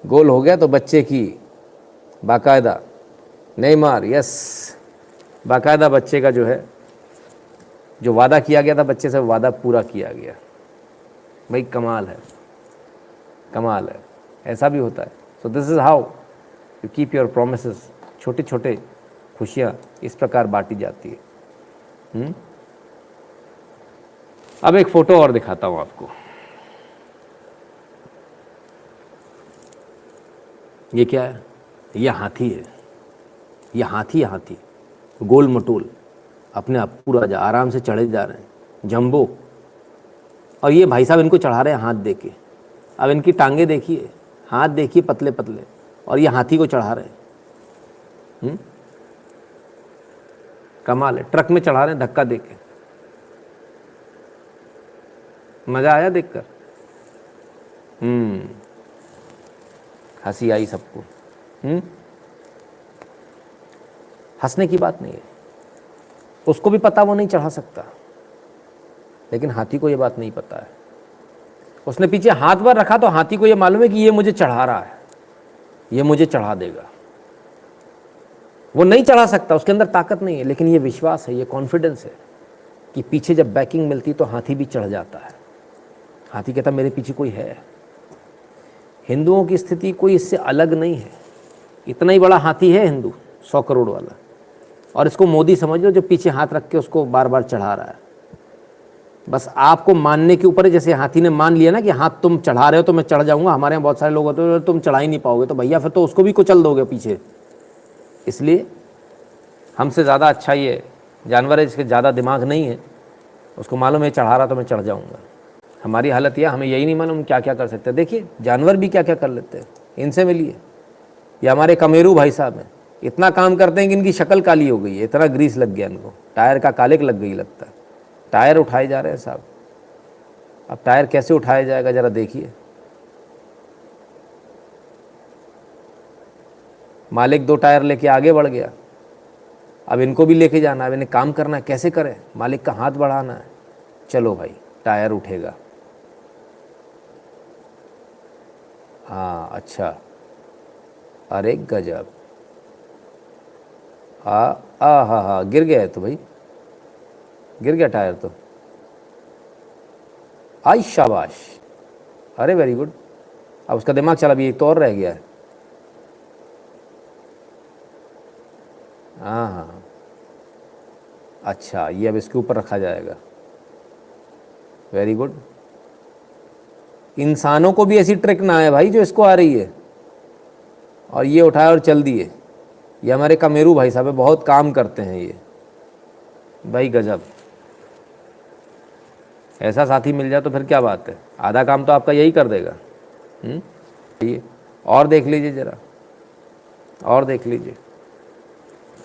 गोल हो गया तो बच्चे की बाकायदा, नेमार, यस, बाकायदा बच्चे का जो है, जो वादा किया गया था बच्चे से, वादा पूरा किया गया। भाई कमाल है, कमाल है। ऐसा भी होता है। So this is how you keep your promises. छोटे छोटे खुशियाँ इस प्रकार बांटी जाती है। अब एक फ़ोटो और दिखाता हूँ आपको। ये क्या है? ये हाथी है। ये हाथी गोल मटोल, अपने आप पूरा जा आराम से चढ़े जा रहे हैं, जंबो। और ये भाई साहब इनको चढ़ा रहे हैं हाथ दे के। अब इनकी टांगे देखिए, हाथ देखिए पतले पतले, और ये हाथी को चढ़ा रहे हैं। कमाल है। ट्रक में चढ़ा रहे हैं धक्का दे के। मज़ा आया देखकर? हंसी आई सबको। हंसने की बात नहीं है। उसको भी पता वो नहीं चढ़ा सकता, लेकिन हाथी को ये बात नहीं पता है। उसने पीछे हाथ भर रखा तो हाथी को ये मालूम है कि ये मुझे चढ़ा रहा है, ये मुझे चढ़ा देगा। वो नहीं चढ़ा सकता, उसके अंदर ताकत नहीं है, लेकिन ये विश्वास है, ये कॉन्फिडेंस है कि पीछे जब बैकिंग मिलती तो हाथी भी चढ़ जाता है। हाथी कहता मेरे पीछे कोई है। हिंदुओं की स्थिति कोई इससे अलग नहीं है। इतना ही बड़ा हाथी है हिंदू, 100 करोड़ वाला, और इसको मोदी समझ लो जो पीछे हाथ रख के उसको बार बार चढ़ा रहा है। बस आपको मानने के ऊपर है। जैसे हाथी ने मान लिया ना कि हाथ तुम चढ़ा रहे हो तो मैं चढ़ जाऊंगा। हमारे यहाँ बहुत सारे लोग होते हैं तुम चढ़ा ही नहीं पाओगे, तो भैया फिर तो उसको भी कुचल दोगे पीछे। इसलिए हमसे ज़्यादा अच्छा ये जानवर है जिसके ज़्यादा दिमाग नहीं है, उसको मालूम है चढ़ा रहा तो मैं चढ़ जाऊँगा। हमारी हालत यह, हमें यही नहीं मालूम क्या क्या कर सकते हैं। देखिए जानवर भी क्या क्या कर लेते हैं। इनसे मिलिए, ये हमारे कमेरू भाई साहब हैं, इतना काम करते हैं कि इनकी शक्ल काली हो गई है, इतना ग्रीस लग गया इनको, टायर का कालिक लग गई लगता है। टायर उठाए जा रहे हैं साहब। अब टायर कैसे उठाया जाएगा ज़रा देखिए। मालिक 2 टायर लेके आगे बढ़ गया, अब इनको भी लेके जाना है, अब इन्हें काम करना है। कैसे करें? मालिक का हाथ बढ़ाना है। चलो भाई टायर उठेगा। हाँ अच्छा, अरे गजब। हाँ गिर गया है तो भाई, गिर गया टायर तो। आई शाबाश, अरे वेरी गुड। अब उसका दिमाग चला भी, एक तो और रह गया है। हाँ अच्छा, ये अब इसके ऊपर रखा जाएगा। Very good. इंसानों को भी ऐसी ट्रिक ना है भाई जो इसको आ रही है। और ये उठाया और चल दिए। ये हमारे कमेरू भाई साहब है, बहुत काम करते हैं ये भाई, गजब। ऐसा साथी मिल जाए तो फिर क्या बात है, आधा काम तो आपका यही कर देगा। ये और देख लीजिए ज़रा, और देख लीजिए।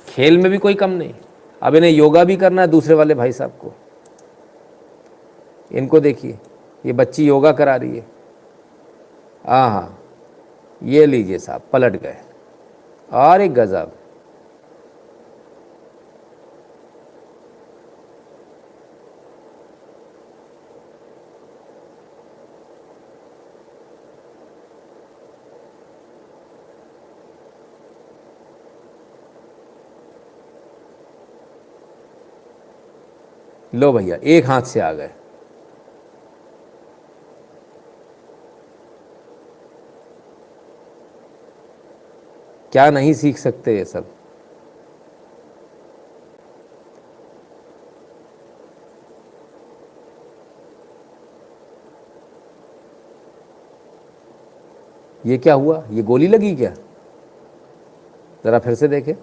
खेल में भी कोई कम नहीं। अब इन्हें योगा भी करना है दूसरे वाले भाई साहब को। इनको देखिए, ये बच्ची योगा करा रही है। हाँ ये लीजिए साहब, पलट गए। और एक गजब। लो भैया, एक हाथ से आ गए। क्या नहीं सीख सकते ये सब। ये क्या हुआ? ये गोली लगी क्या? जरा फिर से देखे।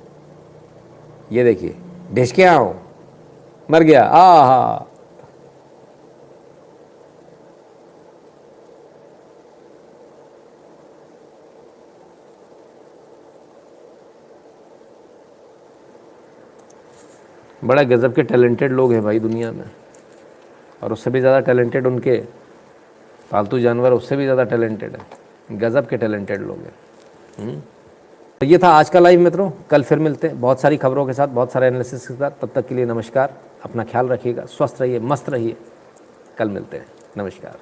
ये देखिए, ढिस के आओ, मर गया। आहा, बड़ा गज़ब के टैलेंटेड लोग हैं भाई दुनिया में, और उससे भी ज़्यादा टैलेंटेड उनके पालतू जानवर, उससे भी ज़्यादा टैलेंटेड है, गज़ब के टैलेंटेड लोग हैं। तो ये था आज का लाइव मित्रों, कल फिर मिलते हैं बहुत सारी खबरों के साथ, बहुत सारे एनालिसिस के साथ। तब तक के लिए नमस्कार, अपना ख्याल रखिएगा, स्वस्थ रहिए, मस्त रहिए, कल मिलते हैं, नमस्कार।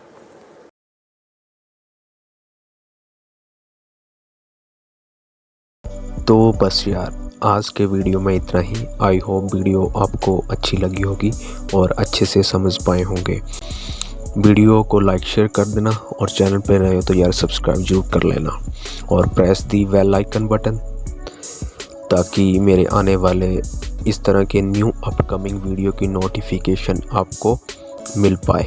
तो बस यार आज के वीडियो में इतना ही। आई होप वीडियो आपको अच्छी लगी होगी और अच्छे से समझ पाए होंगे। वीडियो को लाइक शेयर कर देना और चैनल पे रहे हो तो यार सब्सक्राइब जरूर कर लेना और press the bell icon button, ताकि मेरे आने वाले इस तरह के न्यू अपकमिंग वीडियो की नोटिफिकेशन आपको मिल पाए।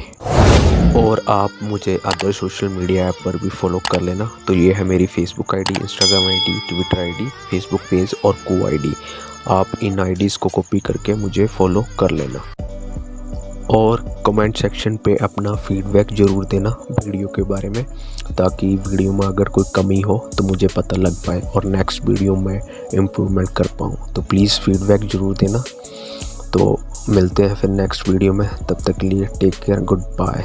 और आप मुझे अदर सोशल मीडिया ऐप पर भी फॉलो कर लेना। तो ये है मेरी Facebook ID, Instagram ID, Twitter ID, Facebook page और को आईडी। आप इन आईडीज़ को कॉपी करके मुझे फॉलो कर लेना और कमेंट सेक्शन पे अपना फीडबैक ज़रूर देना वीडियो के बारे में, ताकि वीडियो में अगर कोई कमी हो तो मुझे पता लग पाए और नेक्स्ट वीडियो में इम्प्रूवमेंट कर पाऊँ। तो प्लीज़ फीडबैक ज़रूर देना। तो मिलते हैं फिर नेक्स्ट वीडियो में, तब तक के लिए टेक केयर, गुड बाय।